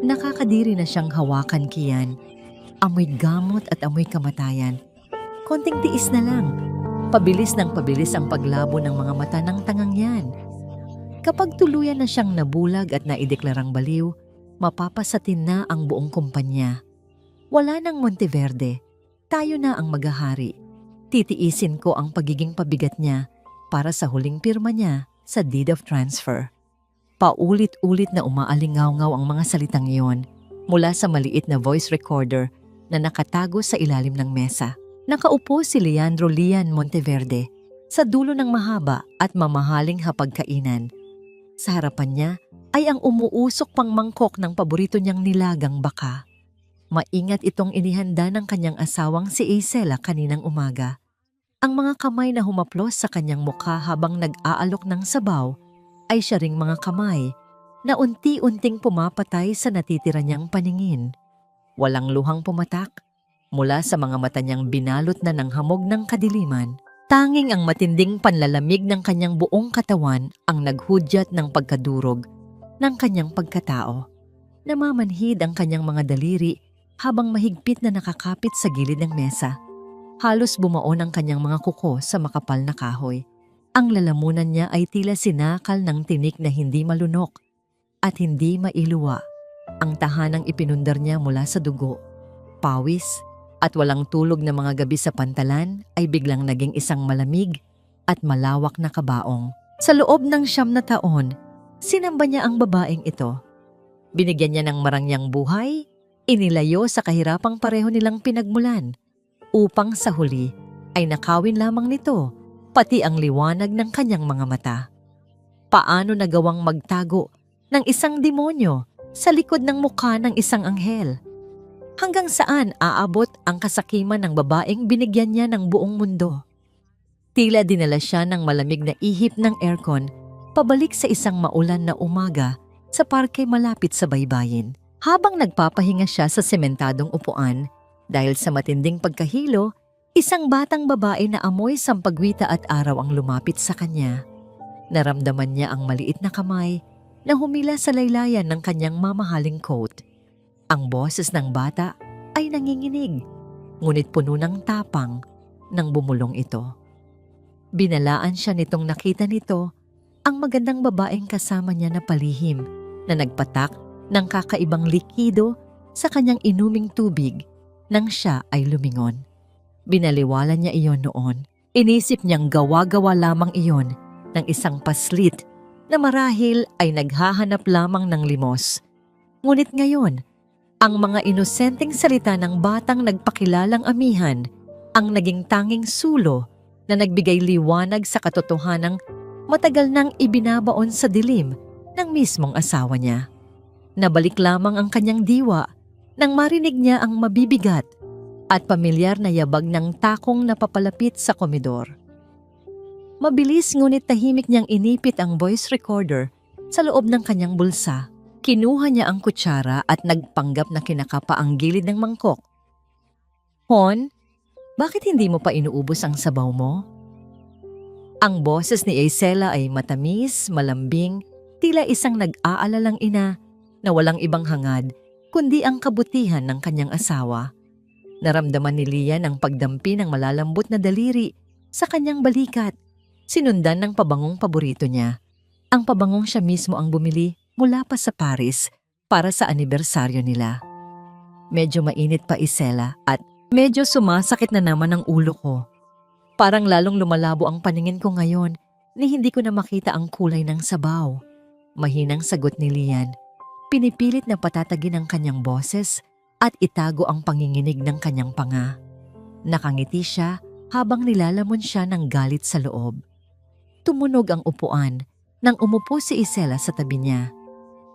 Nakakadiri na siyang hawakan, Kian. Amoy gamot at amoy kamatayan. Konting tiis na lang. Pabilis ng pabilis ang paglabo ng mga mata ng tangang yan. Kapag tuluyan na siyang nabulag at naideklarang baliw, mapapasatin na ang buong kumpanya. Wala nang Monteverde. Tayo na ang maghahari. Titiisin ko ang pagiging pabigat niya para sa huling pirma niya sa deed of transfer. Paulit-ulit na umaalingaw-ngaw ang mga salitang iyon mula sa maliit na voice recorder na nakatago sa ilalim ng mesa. Nakaupo si Leandro Lian Monteverde sa dulo ng mahaba at mamahaling hapagkainan. Sa harapan niya ay ang umuusok pang mangkok ng paborito niyang nilagang baka. Maingat itong inihanda ng kanyang asawang si Isela kaninang umaga. Ang mga kamay na humaplos sa kanyang mukha habang nag-aalok ng sabaw ay siya ring mga kamay na unti-unting pumapatay sa natitira niyang paningin. Walang luhang pumatak mula sa mga mata niyang binalot na ng hamog ng kadiliman. Tanging ang matinding panlalamig ng kanyang buong katawan ang naghudyat ng pagkadurog ng kanyang pagkatao. Namamanhid ang kanyang mga daliri habang mahigpit na nakakapit sa gilid ng mesa. Halos bumaon ang kanyang mga kuko sa makapal na kahoy. Ang lalamunan niya ay tila sinakal ng tinik na hindi malunok at hindi mailuwa. Ang tahanang ipinundar niya mula sa dugo, pawis at walang tulog na mga gabi sa pantalan ay biglang naging isang malamig at malawak na kabaong. Sa loob ng 9 na taon, sinamba niya ang babaeng ito. Binigyan niya ng marangyang buhay, inilayo sa kahirapang pareho nilang pinagmulan, upang sa huli ay nakawin lamang nito pati ang liwanag ng kanyang mga mata. Paano nagawang magtago ng isang demonyo sa likod ng mukha ng isang anghel? Hanggang saan aabot ang kasakiman ng babaeng binigyan niya ng buong mundo? Tila dinala siya ng malamig na ihip ng aircon pabalik sa isang maulan na umaga sa parke malapit sa baybayin. Habang nagpapahinga siya sa sementadong upuan, dahil sa matinding pagkahilo, isang batang babae na amoy sampagwita at araw ang lumapit sa kanya. Naramdaman niya ang maliit na kamay na humila sa laylayan ng kanyang mamahaling coat. Ang boses ng bata ay nanginginig, ngunit puno ng tapang nang bumulong ito. Binalaan siya nitong nakita nito ang magandang babaeng kasama niya na palihim na nagpatak ng kakaibang likido sa kanyang inuming tubig nang siya ay lumingon. Binaliwala niya iyon noon. Inisip niyang gawa-gawa lamang iyon ng isang paslit na marahil ay naghahanap lamang ng limos. Ngunit ngayon, ang mga inosenteng salita ng batang nagpakilalang amihan ang naging tanging sulo na nagbigay liwanag sa katotohanang matagal nang ibinabaon sa dilim ng mismong asawa niya. Nabalik lamang ang kanyang diwa nang marinig niya ang mabibigat at pamilyar na yabag ng takong napapalapit sa komedor. Mabilis ngunit tahimik niyang inipit ang voice recorder sa loob ng kanyang bulsa. Kinuha niya ang kutsara at nagpanggap na kinakapa ang gilid ng mangkok. "Hon, bakit hindi mo pa inuubos ang sabaw mo?" Ang boses ni Isela ay matamis, malambing, tila isang nag-aalalang ina na walang ibang hangad kundi ang kabutihan ng kanyang asawa. Naramdaman ni Lian ang pagdampi ng malalambot na daliri sa kanyang balikat, sinundan ng pabangong paborito niya. Ang pabangong siya mismo ang bumili mula pa sa Paris para sa anibersaryo nila. Medyo mainit pa, Isela, at medyo sumasakit na naman ang ulo ko. Parang lalong lumalabo ang paningin ko ngayon ni hindi ko na makita ang kulay ng sabaw. Mahinang sagot ni Lian. Pinipilit na patatagin ang kanyang boses at itago ang panginginig ng kanyang panga. Nakangiti siya habang nilalamon siya ng galit sa loob. Tumunog ang upuan nang umupo si Isela sa tabi niya.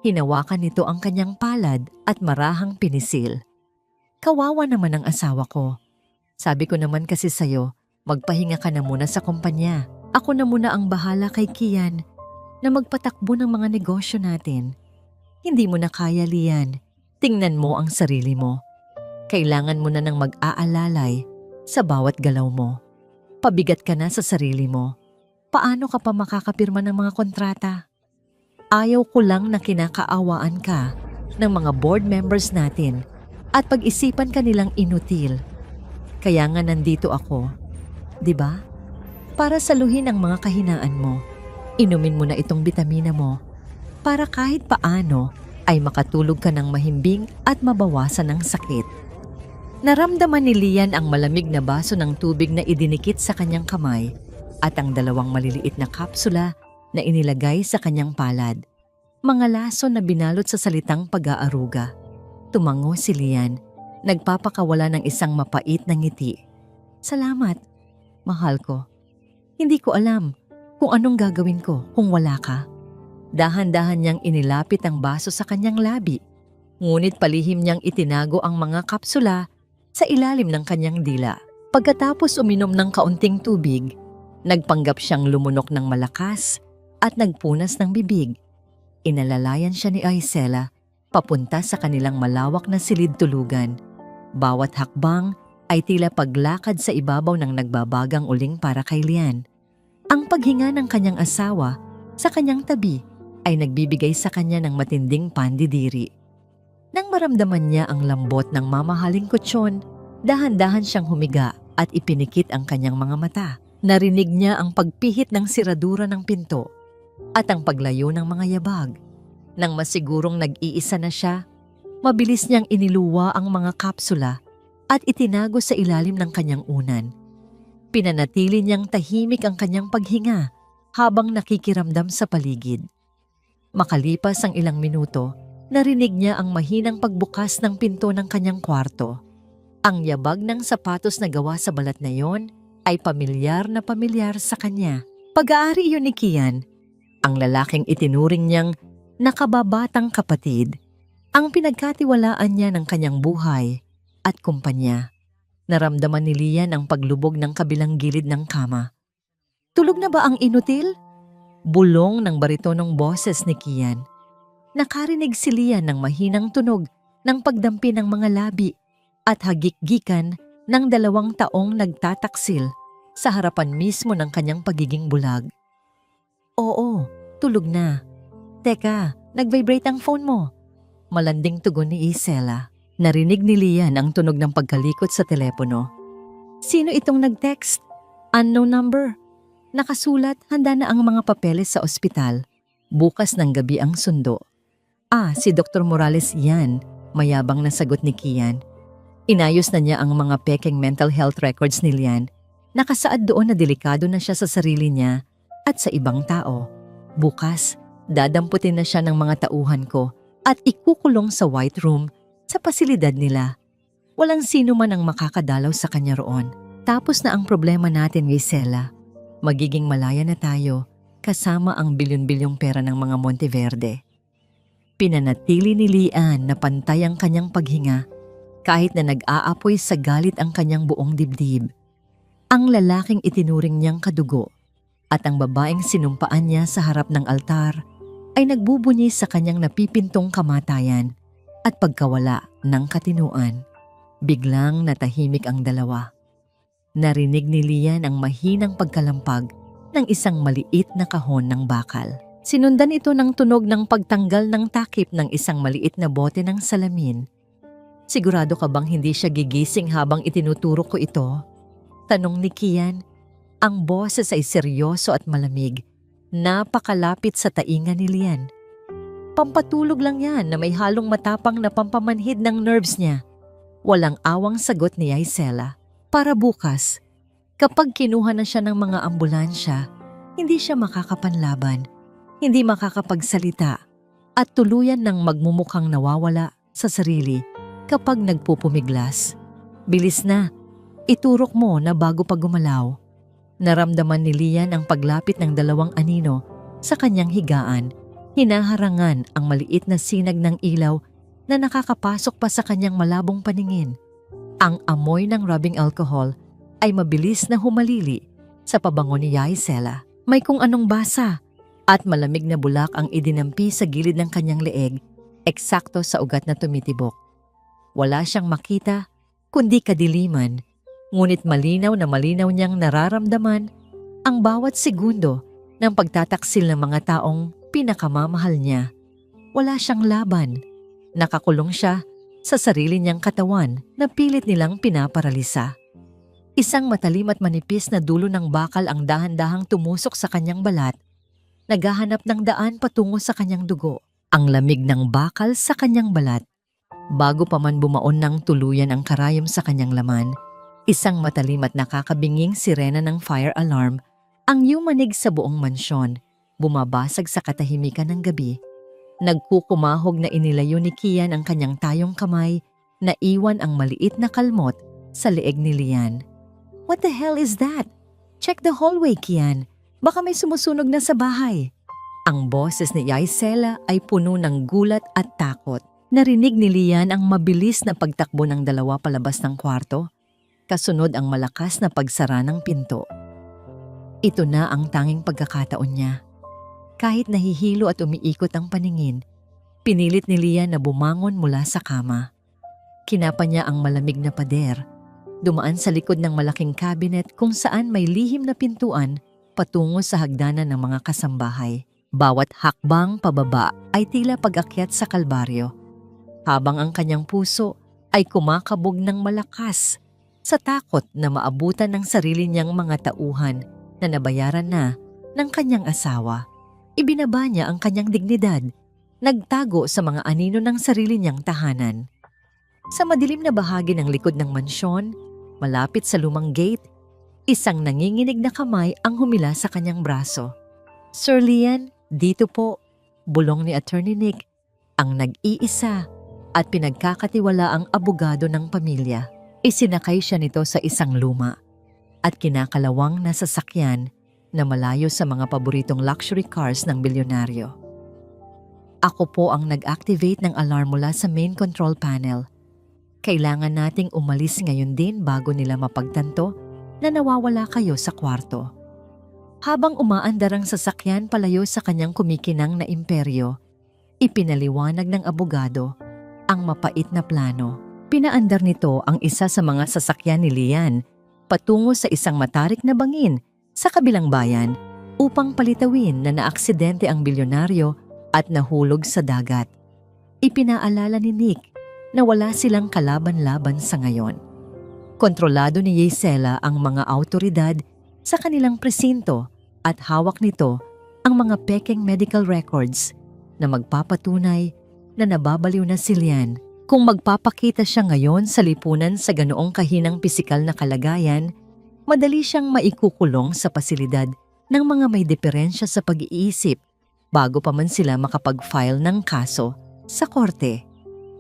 Hinawakan nito ang kanyang palad at marahang pinisil. "Kawawa naman ang asawa ko. Sabi ko naman kasi sa'yo, magpahinga ka na muna sa kumpanya. Ako na muna ang bahala kay Kian na magpatakbo ng mga negosyo natin. Hindi mo na kaya, Lian. Tingnan mo ang sarili mo. Kailangan mo na ng mag-aalalay sa bawat galaw mo. Pabigat ka na sa sarili mo. Paano ka pa makakapirma ng mga kontrata? Ayaw ko lang na kinakaawaan ka ng mga board members natin at pag-isipan kanilang inutil. Kaya nga nandito ako, di ba? Para saluhin ang mga kahinaan mo. Inumin mo na itong bitamina mo para kahit paano ay makatulog ka ng mahimbing at mabawasan ang sakit. Naramdaman ni Lian ang malamig na baso ng tubig na idinikit sa kanyang kamay at ang dalawang maliliit na kapsula na inilagay sa kanyang palad. Mga laso na binalot sa salitang pag-aaruga. Tumango si Lian, nagpapakawala ng isang mapait na ngiti. Salamat, mahal ko. Hindi ko alam kung anong gagawin ko kung wala ka. Dahan-dahan niyang inilapit ang baso sa kanyang labi. Ngunit palihim niyang itinago ang mga kapsula sa ilalim ng kanyang dila. Pagkatapos uminom ng kaunting tubig, nagpanggap siyang lumunok ng malakas at nagpunas ng bibig. Inalalayan siya ni Aisela papunta sa kanilang malawak na silid-tulugan. Bawat hakbang ay tila paglakad sa ibabaw ng nagbabagang uling para kay Lian. Ang paghinga ng kanyang asawa sa kanyang tabi ay nagbibigay sa kanya ng matinding pandidiri. Nang maramdaman niya ang lambot ng mamahaling kutsyon, dahan-dahan siyang humiga at ipinikit ang kanyang mga mata. Narinig niya ang pagpihit ng siradura ng pinto at ang paglayo ng mga yabag. Nang masigurong nag-iisa na siya, mabilis niyang iniluwa ang mga kapsula at itinago sa ilalim ng kanyang unan. Pinanatili niyang tahimik ang kanyang paghinga habang nakikiramdam sa paligid. Makalipas ang ilang minuto, narinig niya ang mahinang pagbukas ng pinto ng kanyang kwarto. Ang yabag ng sapatos na gawa sa balat na yon ay pamilyar sa kanya. Pag-aari iyon ni Kian, ang lalaking itinuring niyang nakababatang kapatid, ang pinagkatiwalaan niya ng kanyang buhay at kumpanya. Naramdaman ni Lian ang paglubog ng kabilang gilid ng kama. Tulog na ba ang inutil? Bulong ng baritonong boses ni Kian. Nakarinig si Lian ng mahinang tunog ng pagdampi ng mga labi at hagikgikan ng 2 taong nagtataksil sa harapan mismo ng kanyang pagiging bulag. Oo, tulog na. Teka, nag-vibrate ang phone mo. Malanding tugon ni Isela. Narinig ni Lian ang tunog ng pagkalikot sa telepono. Sino itong nag-text? Unknown number. Nakasulat, handa na ang mga papeles sa ospital. Bukas ng gabi ang sundo. Si Dr. Morales yan, mayabang na sagot ni Kian. Inayos na niya ang mga peking mental health records ni Lian. Nakasaad doon na delikado na siya sa sarili niya at sa ibang tao. Bukas, dadamputin na siya ng mga tauhan ko at ikukulong sa White Room sa pasilidad nila. Walang sino man ang makakadalaw sa kanya roon. Tapos na ang problema natin, Gisela. Magiging malaya na tayo kasama ang bilyon-bilyong pera ng mga Monteverde. Pinanatili ni Lian na pantay ang kanyang paghinga kahit na nag-aapoy sa galit ang kanyang buong dibdib. Ang lalaking itinuring niyang kadugo at ang babaeng sinumpaan niya sa harap ng altar ay nagbubunyi sa kanyang napipintong kamatayan at pagkawala ng katinuan. Biglang natahimik ang dalawa. Narinig ni Lian ang mahinang pagkalampag ng isang maliit na kahon ng bakal. Sinundan ito ng tunog ng pagtanggal ng takip ng isang maliit na bote ng salamin. Sigurado ka bang hindi siya gigising habang itinuturo ko ito? Tanong ni Kian. Ang boses ay seryoso at malamig. Napakalapit sa tainga ni Lian. Pampatulog lang yan na may halong matapang na pampamanhid ng nerves niya. Walang awang sagot ni Aisela. Para bukas, kapag kinuha na siya ng mga ambulansya, hindi siya makakapanlaban, hindi makakapagsalita, at tuluyan ng magmumukhang nawawala sa sarili kapag nagpupumiglas. Bilis na, iturok mo na bago pa gumalaw. Naramdaman ni Lian ang paglapit ng 2 anino sa kanyang higaan. Hinaharangan ang maliit na sinag ng ilaw na nakakapasok pa sa kanyang malabong paningin. Ang amoy ng rubbing alcohol ay mabilis na humalili sa pabango ni Aisela. May kung anong basa at malamig na bulak ang idinampi sa gilid ng kanyang leeg, eksakto sa ugat na tumitibok. Wala siyang makita kundi kadiliman, ngunit malinaw na malinaw niyang nararamdaman ang bawat segundo ng pagtataksil ng mga taong pinakamamahal niya. Wala siyang laban, Nakakulong siya sa sarili niyang katawan na pilit nilang pinaparalisa. Isang matalim at manipis na dulo ng bakal ang dahan-dahang tumusok sa kanyang balat, naghahanap ng daan patungo sa kanyang dugo. Ang lamig ng bakal sa kanyang balat. Bago pa man bumaon ng tuluyan ang karayom sa kanyang laman, isang matalim at nakakabinging sirena ng fire alarm ang yumanig sa buong mansyon, bumabasag sa katahimikan ng gabi. Nagkukumahog na inilayo ni Kian ang kanyang tayong kamay na iwan ang maliit na kalmot sa leeg ni Lian. "What the hell is that? Check the hallway, Kian. Baka may sumusunog na sa bahay." Ang boses ni Yaisela ay puno ng gulat at takot. Narinig ni Lian ang mabilis na pagtakbo ng dalawa palabas ng kwarto, kasunod ang malakas na pagsara ng pinto. Ito na ang tanging pagkakataon niya. Kahit nahihilo at umiikot ang paningin, pinilit ni Lian na bumangon mula sa kama. Kinapa niya ang malamig na pader, dumaan sa likod ng malaking cabinet kung saan may lihim na pintuan patungo sa hagdanan ng mga kasambahay. Bawat hakbang pababa ay tila pag-akyat sa kalbaryo, habang ang kanyang puso ay kumakabog ng malakas sa takot na maabutan ng sarili niyang mga tauhan na nabayaran na ng kanyang asawa. Ibinaba niya ang kanyang dignidad, nagtago sa mga anino ng sarili niyang tahanan. Sa madilim na bahagi ng likod ng mansyon, malapit sa lumang gate, isang nanginginig na kamay ang humila sa kanyang braso. "Sir Lian, dito po," bulong ni Attorney Nick, ang nag-iisa at pinagkakatiwalaang abogado ng pamilya. Isinakay siya nito sa isang luma at kinakalawang na sasakyan na malayo sa mga paboritong luxury cars ng bilyonaryo. "Ako po ang nag-activate ng alarm mula sa main control panel. Kailangan nating umalis ngayon din bago nila mapagtanto na nawawala kayo sa kwarto." Habang umaandar ang sasakyan palayo sa kanyang kumikinang na imperyo, ipinaliwanag ng abogado ang mapait na plano. Pinaandar nito ang isa sa mga sasakyan ni Lian patungo sa isang matarik na bangin sa kabilang bayan upang palitawin na naaksidente ang bilyonaryo at nahulog sa dagat. Ipinaalala ni Nick na wala silang kalaban-laban sa ngayon. Kontrolado ni Yaisela ang mga autoridad sa kanilang presinto at hawak nito ang mga pekeng medical records na magpapatunay na nababaliw na si Lian. Kung magpapakita siya ngayon sa lipunan sa ganoong kahinang pisikal na kalagayan, madali siyang maikukulong sa pasilidad ng mga may diferensya sa pag-iisip bago pa man sila makapag-file ng kaso sa korte.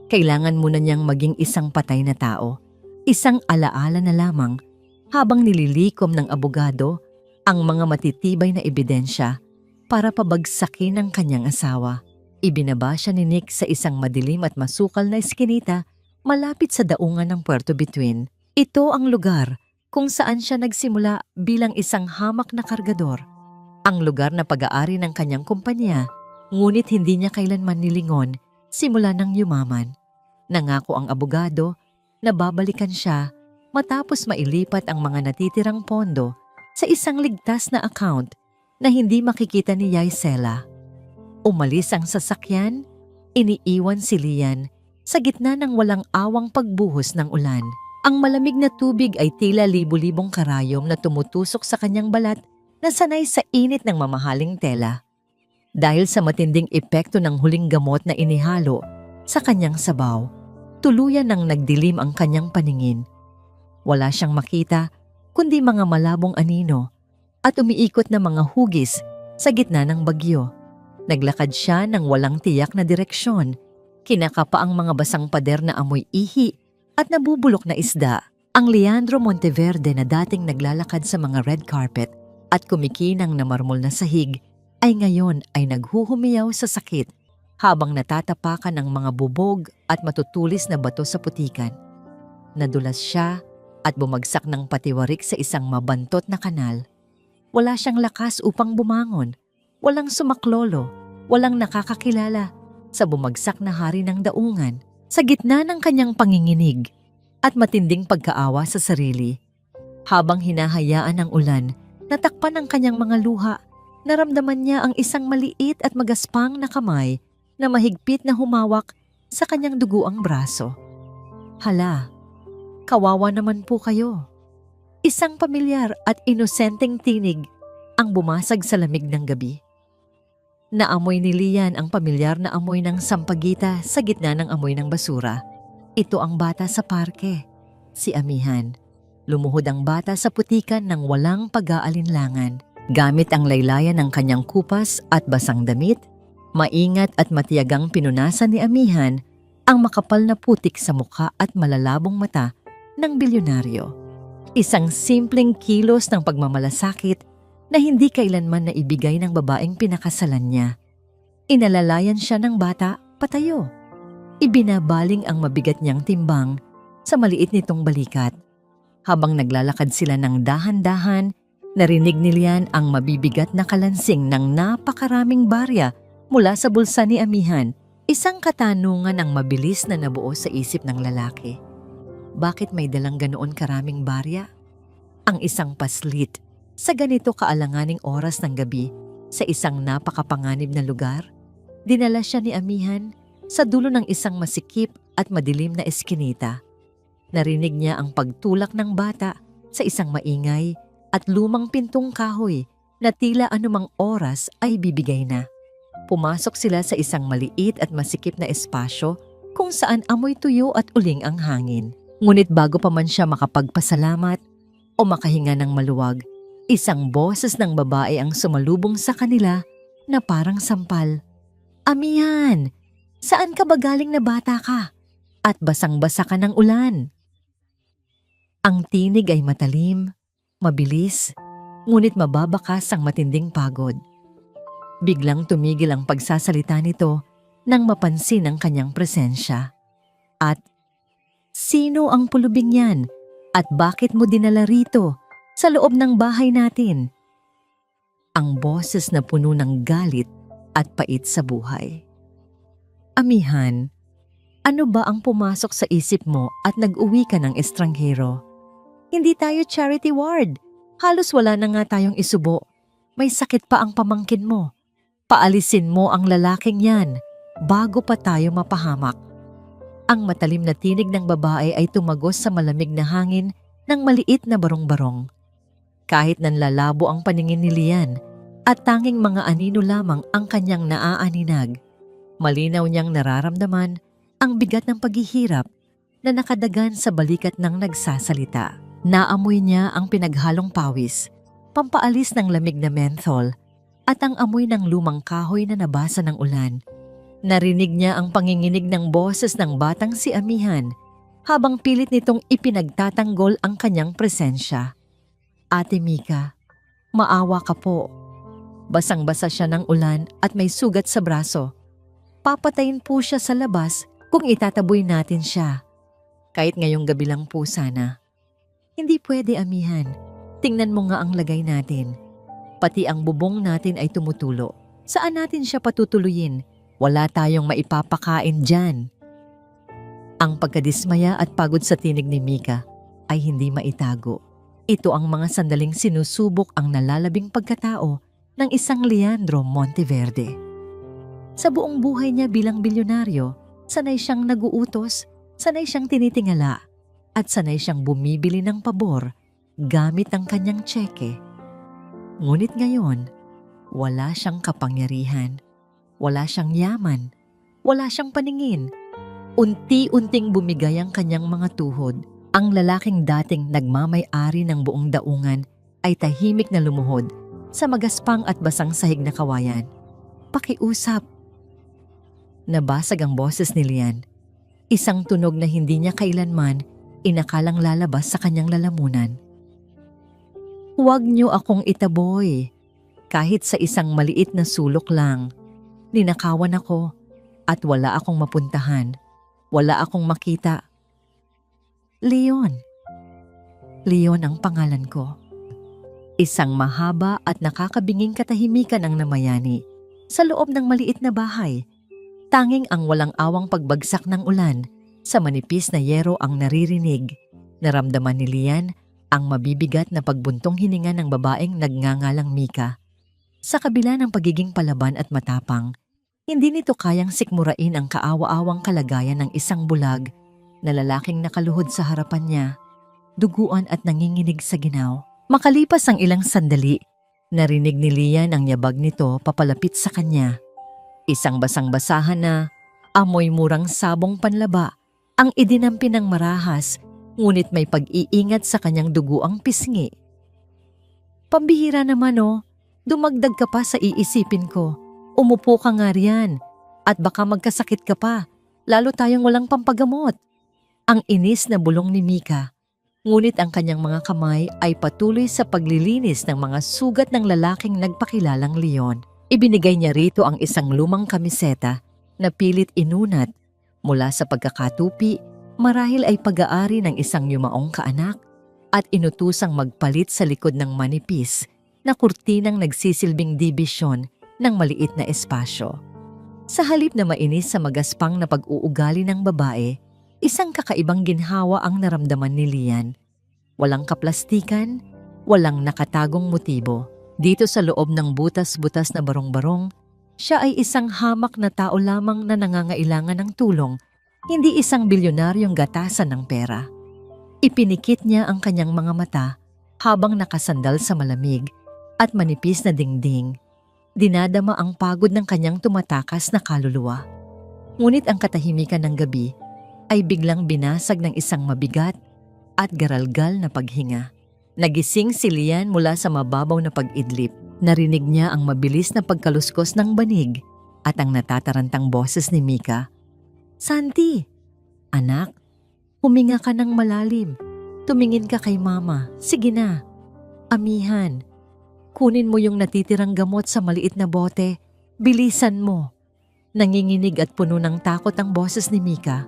Kailangan muna niyang maging isang patay na tao, isang alaala na lamang habang nililikom ng abogado ang mga matitibay na ebidensya para pabagsakin ang kanyang asawa. Ibinaba siya ni Nick sa isang madilim at masukal na eskinita malapit sa daungan ng Puerto Between. Ito ang lugar kung saan siya nagsimula bilang isang hamak na kargador. Ang lugar na pag-aari ng kanyang kumpanya, ngunit hindi niya kailanman nilingon simula nang yumaman. Nangako ang abogado na babalikan siya matapos mailipat ang mga natitirang pondo sa isang ligtas na account na hindi makikita ni Yaisela. Umalis ang sasakyan, iniiwan si Lian sa gitna ng walang awang pagbuhos ng ulan. Ang malamig na tubig ay tila libu-libong karayom na tumutusok sa kanyang balat na sanay sa init ng mamahaling tela. Dahil sa matinding epekto ng huling gamot na inihalo sa kanyang sabaw, tuluyan nang nagdilim ang kanyang paningin. Wala siyang makita kundi mga malabong anino at umiikot na mga hugis sa gitna ng bagyo. Naglakad siya ng walang tiyak na direksyon, kinakapa ang mga basang pader na amoy ihi at nabubulok na isda. Ang Leandro Monteverde na dating naglalakad sa mga red carpet at kumikinang na marmol na sahig ay ngayon ay naghuhumiyaw sa sakit habang natatapakan ng mga bubog at matutulis na bato sa putikan. Nadulas siya at bumagsak ng patiwarik sa isang mabantot na kanal. Wala siyang lakas upang bumangon, walang sumaklolo, walang nakakakilala sa bumagsak na hari ng daungan. Sa gitna ng kanyang panginginig at matinding pagkaawa sa sarili, habang hinahayaan ng ulan, natakpan ang kanyang mga luha, naramdaman niya ang isang maliit at magaspang na kamay na mahigpit na humawak sa kanyang duguang braso. Hala, kawawa naman po kayo. Isang pamilyar at inosenteng tinig ang bumasag sa lamig ng gabi. Naamoy ni Lian ang pamilyar na amoy ng sampagita sa gitna ng amoy ng basura. Ito ang bata sa parke, si Amihan. Lumuhod ang bata sa putikan ng walang pag-aalinlangan. Gamit ang laylayan ng kanyang kupas at basang damit, maingat at matiyagang pinunasan ni Amihan ang makapal na putik sa mukha at malalabong mata ng bilyonaryo. Isang simpleng kilos ng pagmamalasakit na hindi kailanman naibigay ng babaeng pinakasalan niya. Inalalayan siya ng bata patayo. Ibinabaling ang mabigat niyang timbang sa maliit nitong balikat. Habang naglalakad sila ng dahan-dahan, narinig ni Lian ang mabibigat na kalansing ng napakaraming barya mula sa bulsa ni Amihan. Isang katanungan ang mabilis na nabuo sa isip ng lalaki. Bakit may dalang ganoon karaming barya? Ang isang paslit sa ganito kaalanganing oras ng gabi sa isang napakapanganib na lugar? Dinala siya ni Amihan sa dulo ng isang masikip at madilim na eskinita. Narinig niya ang pagtulak ng bata sa isang maingay at lumang pintong kahoy na tila anumang oras ay bibigay na. Pumasok sila sa isang maliit at masikip na espasyo kung saan amoy tuyo at uling ang hangin. Ngunit bago pa man siya makapagpasalamat o makahinga ng maluwag, isang boses ng babae ang sumalubong sa kanila na parang sampal. Amihan, saan ka ba galing na bata ka? At basang-basa ka ng ulan. Ang tinig ay matalim, mabilis, ngunit mababakas ang matinding pagod. Biglang tumigil ang pagsasalita nito nang mapansin ang kanyang presensya. At, sino ang pulubing yan? At bakit mo dinala rito sa loob ng bahay natin? Ang boses na puno ng galit at pait sa buhay. Amihan, ano ba ang pumasok sa isip mo at nag-uwi ka ng estranghero? Hindi tayo charity ward. Halos wala na nga tayong isubo. May sakit pa ang pamangkin mo. Paalisin mo ang lalaking yan bago pa tayo mapahamak. Ang matalim na tinig ng babae ay tumagos sa malamig na hangin ng maliit na barong-barong. Kahit nanlalabo ang paningin ni Lian at tanging mga anino lamang ang kanyang naaaninag, malinaw niyang nararamdaman ang bigat ng paghihirap na nakadagan sa balikat ng nagsasalita. Naamoy niya ang pinaghalong pawis, pampaalis ng lamig na menthol, at ang amoy ng lumang kahoy na nabasa ng ulan. Narinig niya ang panginginig ng boses ng batang si Amihan habang pilit nitong ipinagtatanggol ang kanyang presensya. Ate Mika, maawa ka po. Basang-basa siya ng ulan at may sugat sa braso. Papatayin po siya sa labas kung itataboy natin siya. Kahit ngayong gabi lang po sana. Hindi pwede, Amihan. Tingnan mo nga ang lagay natin. Pati ang bubong natin ay tumutulo. Saan natin siya patutuluyin? Wala tayong maipapakain dyan. Ang pagkadismaya at pagod sa tinig ni Mika ay hindi maitago. Ito ang mga sandaling sinusubok ang nalalabing pagkatao ng isang Leandro Monteverde. Sa buong buhay niya bilang bilyonaryo, sanay siyang naguutos, sanay siyang tinitingala, at sanay siyang bumibili ng pabor gamit ang kanyang tseke. Ngunit ngayon, wala siyang kapangyarihan, wala siyang yaman, wala siyang paningin. Unti-unting bumigay ang kanyang mga tuhod. Ang lalaking dating nagmamay-ari ng buong daungan ay tahimik na lumuhod sa magaspang at basang sahig na kawayan. Pakiusap. Nabasag ang boses ni Lian. Isang tunog na hindi niya kailanman inakalang lalabas sa kanyang lalamunan. Huwag niyo akong itaboy. Kahit sa isang maliit na sulok lang. Ninakawan ako at wala akong mapuntahan. Wala akong makita. Leon. Leon ang pangalan ko. Isang mahaba at nakakabinging katahimikan ang namayani sa loob ng maliit na bahay. Tanging ang walang awang pagbagsak ng ulan sa manipis na yero ang naririnig. Naramdaman ni Lian ang mabibigat na pagbuntong hininga ng babaeng nagngangalang Mika. Sa kabila ng pagiging palaban at matapang, Hindi nito kayang sikmurain ang kaawa-awang kalagayan ng isang bulag na lalaking nakaluhod sa harapan niya, duguan at nanginginig sa ginaw. Makalipas ang ilang sandali, narinig ni Lian ang yabag nito papalapit sa kanya. Isang basang-basahan na amoy murang sabong panlaba ang idinampi ng marahas, ngunit may pag-iingat sa kanyang duguang pisngi. Pambihira naman dumagdag ka pa sa iisipin ko. Umupo ka nga riyan at baka magkasakit ka pa, lalo tayong walang pampagamot. Ang inis na bulong ni Mika, ngunit ang kanyang mga kamay ay patuloy sa paglilinis ng mga sugat ng lalaking nagpakilalang Leon. Ibinigay niya rito ang isang lumang kamiseta na pilit inunat mula sa pagkakatupi, marahil ay pag-aari ng isang yumaong kaanak, at inutusang magpalit sa likod ng manipis na kurtinang nagsisilbing dibisyon ng maliit na espasyo. Sa halip na mainis sa magaspang na pag-uugali ng babae, isang kakaibang ginhawa ang naramdaman ni Lian. Walang kaplastikan, walang nakatagong motibo. Dito sa loob ng butas-butas na barong-barong, siya ay isang hamak na tao lamang na nangangailangan ng tulong, hindi isang bilyonaryong gatasan ng pera. Ipinikit niya ang kanyang mga mata habang nakasandal sa malamig at manipis na dingding. Dinadama ang pagod ng kanyang tumatakas na kaluluwa. Ngunit ang katahimikan ng gabi ay biglang binasag ng isang mabigat at garalgal na paghinga. Nagising si Lian mula sa mababaw na pag-idlip. Narinig niya ang mabilis na pagkaluskos ng banig at ang natatarantang boses ni Mika. "Santi! Anak, huminga ka ng malalim. Tumingin ka kay mama. Sige na. Amihan. Kunin mo yung natitirang gamot sa maliit na bote. Bilisan mo." Nanginginig at puno ng takot ang boses ni Mika.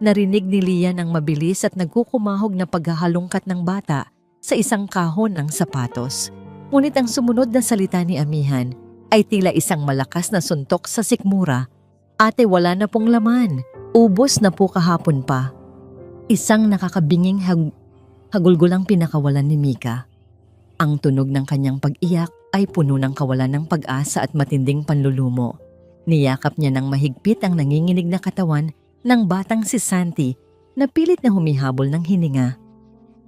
Narinig ni Lian ang mabilis at nagkukumahog na paghahalungkat ng bata sa isang kahon ng sapatos. Ngunit ang sumunod na salita ni Amihan ay tila isang malakas na suntok sa sikmura. "Ate, wala na pong laman. Ubos na po kahapon pa." Isang nakakabinging hagulgulang pinakawalan ni Mika. Ang tunog ng kanyang pag-iyak ay puno ng kawalan ng pag-asa at matinding panlulumo. Niyakap niya ng mahigpit ang nanginginig na katawan ng batang si Santi na pilit na humihabol ng hininga.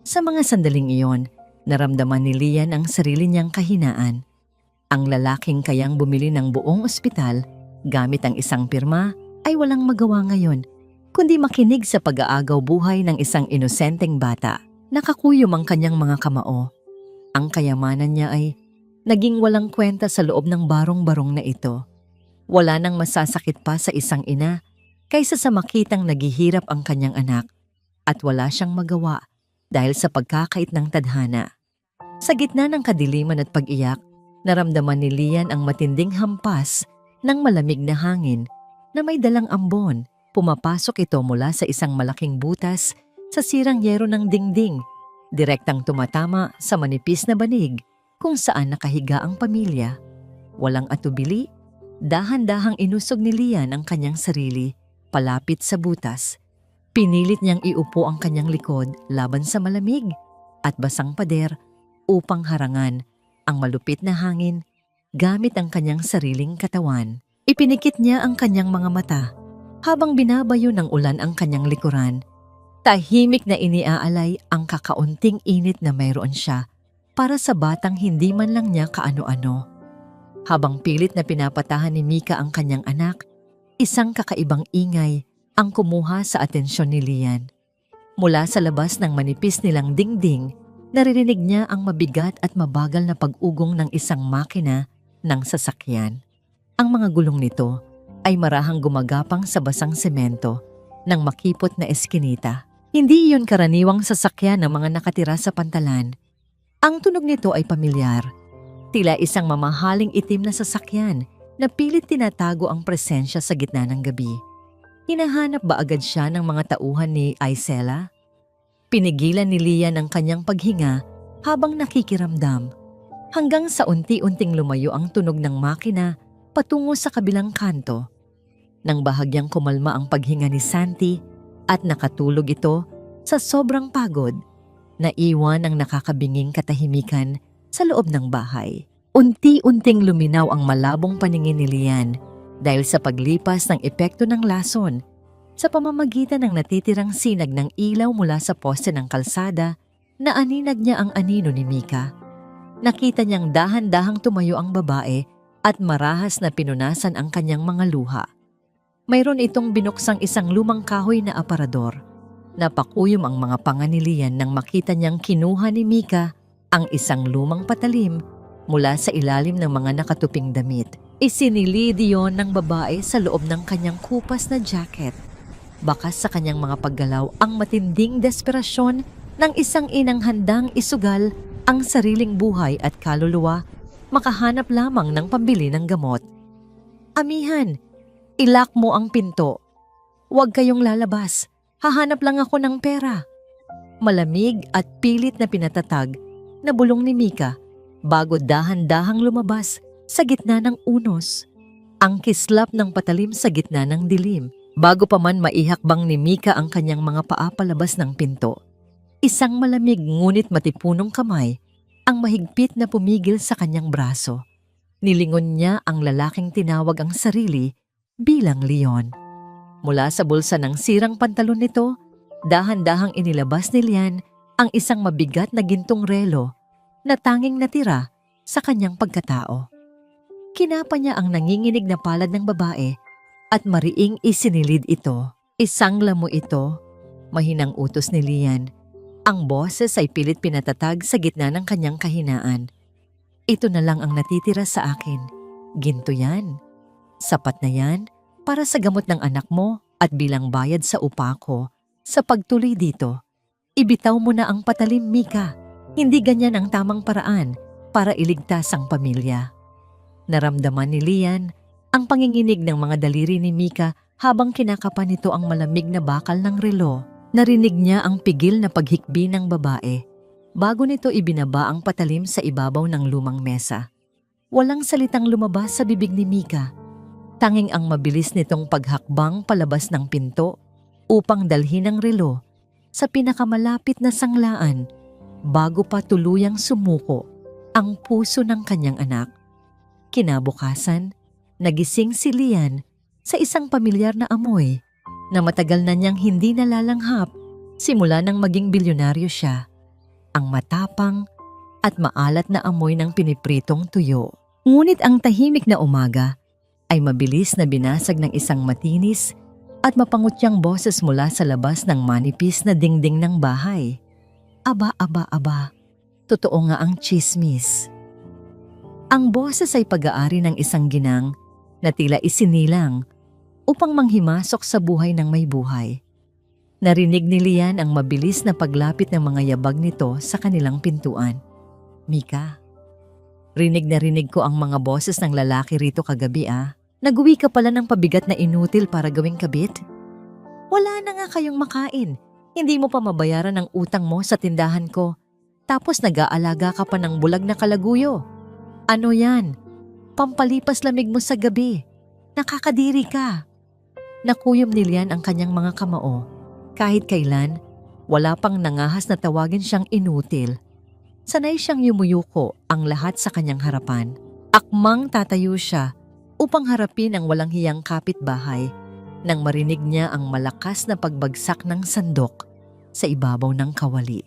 Sa mga sandaling iyon, naramdaman ni Lian ang sarili niyang kahinaan. Ang lalaking kayang bumili ng buong ospital gamit ang isang pirma ay walang magawa ngayon, kundi makinig sa pag-aagaw buhay ng isang inosenteng bata. Nakakuyom ang kanyang mga kamao. Ang kayamanan niya ay naging walang kwenta sa loob ng barong-barong na ito. Wala nang masasakit pa sa isang ina kaysa sa makitang naghihirap ang kanyang anak at wala siyang magawa dahil sa pagkakait ng tadhana. Sa gitna ng kadiliman at pag-iyak, naramdaman ni Lian ang matinding hampas ng malamig na hangin na may dalang ambon. Pumapasok ito mula sa isang malaking butas sa sirang yero ng dingding, direktang tumatama sa manipis na banig kung saan nakahiga ang pamilya. Walang atubili, dahan-dahang inusog ni Lian ang kanyang sarili palapit sa butas. Pinilit niyang iupo ang kanyang likod laban sa malamig at basang pader upang harangan ang malupit na hangin gamit ang kanyang sariling katawan. Ipinikit niya ang kanyang mga mata habang binabayo ng ulan ang kanyang likuran. Tahimik na iniaalay ang kakaunting init na mayroon siya para sa batang hindi man lang niya kaano-ano. Habang pilit na pinapatahan ni Mika ang kanyang anak, isang kakaibang ingay ang kumuha sa atensyon ni Lian. Mula sa labas ng manipis nilang dingding, naririnig niya ang mabigat at mabagal na pag-ugong ng isang makina ng sasakyan. Ang mga gulong nito ay marahang gumagapang sa basang semento ng makipot na eskinita. Hindi iyon karaniwang sasakyan ng mga nakatira sa pantalan. Ang tunog nito ay pamilyar. Tila isang mamahaling itim na sasakyan na pilit tinatago ang presensya sa gitna ng gabi. Hinahanap ba agad siya ng mga tauhan ni Isela? Pinigilan ni Lian ang kanyang paghinga habang nakikiramdam, hanggang sa unti-unting lumayo ang tunog ng makina patungo sa kabilang kanto. Nang bahagyang kumalma ang paghinga ni Santi at nakatulog ito sa sobrang pagod, naiwan ang nakakabinging katahimikan sa loob ng bahay. Unti-unting luminaw ang malabong paningin ni Lian dahil sa paglipas ng epekto ng lason sa pamamagitan ng natitirang sinag ng ilaw mula sa poste ng kalsada na aninag niya ang anino ni Mika. Nakita niyang dahan-dahang tumayo ang babae at marahas na pinunasan ang kanyang mga luha. Mayroon itong binuksang isang lumang kahoy na aparador. Napakuyom ang mga panga ni Lian nang makita niyang kinuha ni Mika ang isang lumang patalim mula sa ilalim ng mga nakatuping damit. Isinilid iyon ng babae sa loob ng kanyang kupas na jacket. Bakas sa kanyang mga paggalaw ang matinding desperasyon ng isang inang handang isugal ang sariling buhay at kaluluwa, makahanap lamang ng pambili ng gamot. Amihan, ilak mo ang pinto. Huwag kayong lalabas. Hahanap lang ako ng pera. Malamig at pilit na pinatatag na bulong ni Mika bago dahan-dahang lumabas sa gitna ng unos. Ang kislap ng patalim sa gitna ng dilim bago pa man maihakbang ni Mika ang kanyang mga paa palabas ng pinto. Isang malamig ngunit matipunong kamay ang mahigpit na pumigil sa kanyang braso. Nilingon niya ang lalaking tinawag ang sarili bilang Leon. Mula sa bulsa ng sirang pantalon nito, dahan-dahang inilabas ni Lian ang isang mabigat na gintong relo na tanging natira sa kanyang pagkatao. Kinapa niya ang nanginginig na palad ng babae at mariing isinilid ito. Isangla mo ito, mahinang utos ni Lian. Ang boses ay pilit pinatatag sa gitna ng kanyang kahinaan. Ito na lang ang natitira sa akin. Ginto yan. Sapat na yan para sa gamot ng anak mo at bilang bayad sa upa ko sa pagtuloy dito. Ibitaw mo na ang patalim, Mika. Hindi ganyan ang tamang paraan para iligtas ang pamilya. Naramdaman ni Lian ang panginginig ng mga daliri ni Mika habang kinakapan nito ang malamig na bakal ng relo. Narinig niya ang pigil na paghikbi ng babae bago nito ibinaba ang patalim sa ibabaw ng lumang mesa. Walang salitang lumabas sa bibig ni Mika. Tanging ang mabilis nitong paghakbang palabas ng pinto upang dalhin ang relo sa pinakamalapit na sanglaan bago pa tuluyang sumuko ang puso ng kanyang anak. Kinabukasan, nagising si Lian sa isang pamilyar na amoy na matagal na niyang hindi nalalanghap simula nang maging bilyonaryo siya. Ang matapang at maalat na amoy ng pinipritong tuyo. Ngunit ang tahimik na umaga ay mabilis na binasag ng isang matinis at mapangutyang boses mula sa labas ng manipis na dingding ng bahay. Aba, aba, aba. Totoo nga ang tsismis. Ang boses ay pag-aari ng isang ginang na tila isinilang upang manghimasok sa buhay ng may buhay. Narinig ni Lian ang mabilis na paglapit ng mga yabag nito sa kanilang pintuan. Mika, rinig na rinig ko ang mga boses ng lalaki rito kagabi ah. Nag-uwi ka pala ng pabigat na inutil para gawing kabit? Wala na nga kayong makain. Hindi mo pa mabayaran ang utang mo sa tindahan ko. Tapos nag-aalaga ka pa ng bulag na kalaguyo. Ano yan? Pampalipas lamig mo sa gabi. Nakakadiri ka. Nakuyom ni Lian ang kanyang mga kamao. Kahit kailan, wala pang nangahas na tawagin siyang inutil. Sanay siyang yumuyuko ang lahat sa kanyang harapan. Akmang tatayo siya upang harapin ang walang hiyang kapitbahay nang marinig niya ang malakas na pagbagsak ng sandok sa ibabaw ng kawali.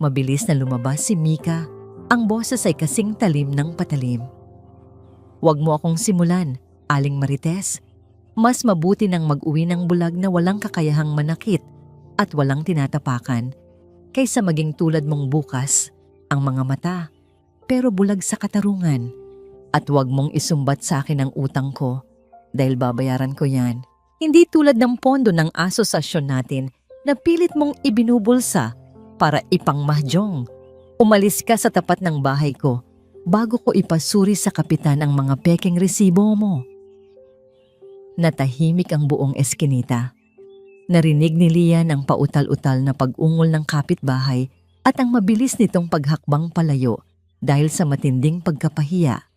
Mabilis na lumabas si Mika, ang boses ay kasing talim ng patalim. Huwag mo akong simulan, Aling Marites. Mas mabuti nang mag-uwi ng bulag na walang kakayahang manakit at walang tinatapakan kaysa maging tulad mong bukas ang mga mata pero bulag sa katarungan. At huwag mong isumbat sa akin ang utang ko dahil babayaran ko yan. Hindi tulad ng pondo ng asosasyon natin na pilit mong ibinubulsa para ipangmahjong. Umalis ka sa tapat ng bahay ko bago ko ipasuri sa kapitan ang mga pekeng resibo mo. Natahimik ang buong eskinita. Narinig ni Lian ang pautal-utal na pag-ungol ng kapitbahay at ang mabilis nitong paghakbang palayo dahil sa matinding pagkapahiya.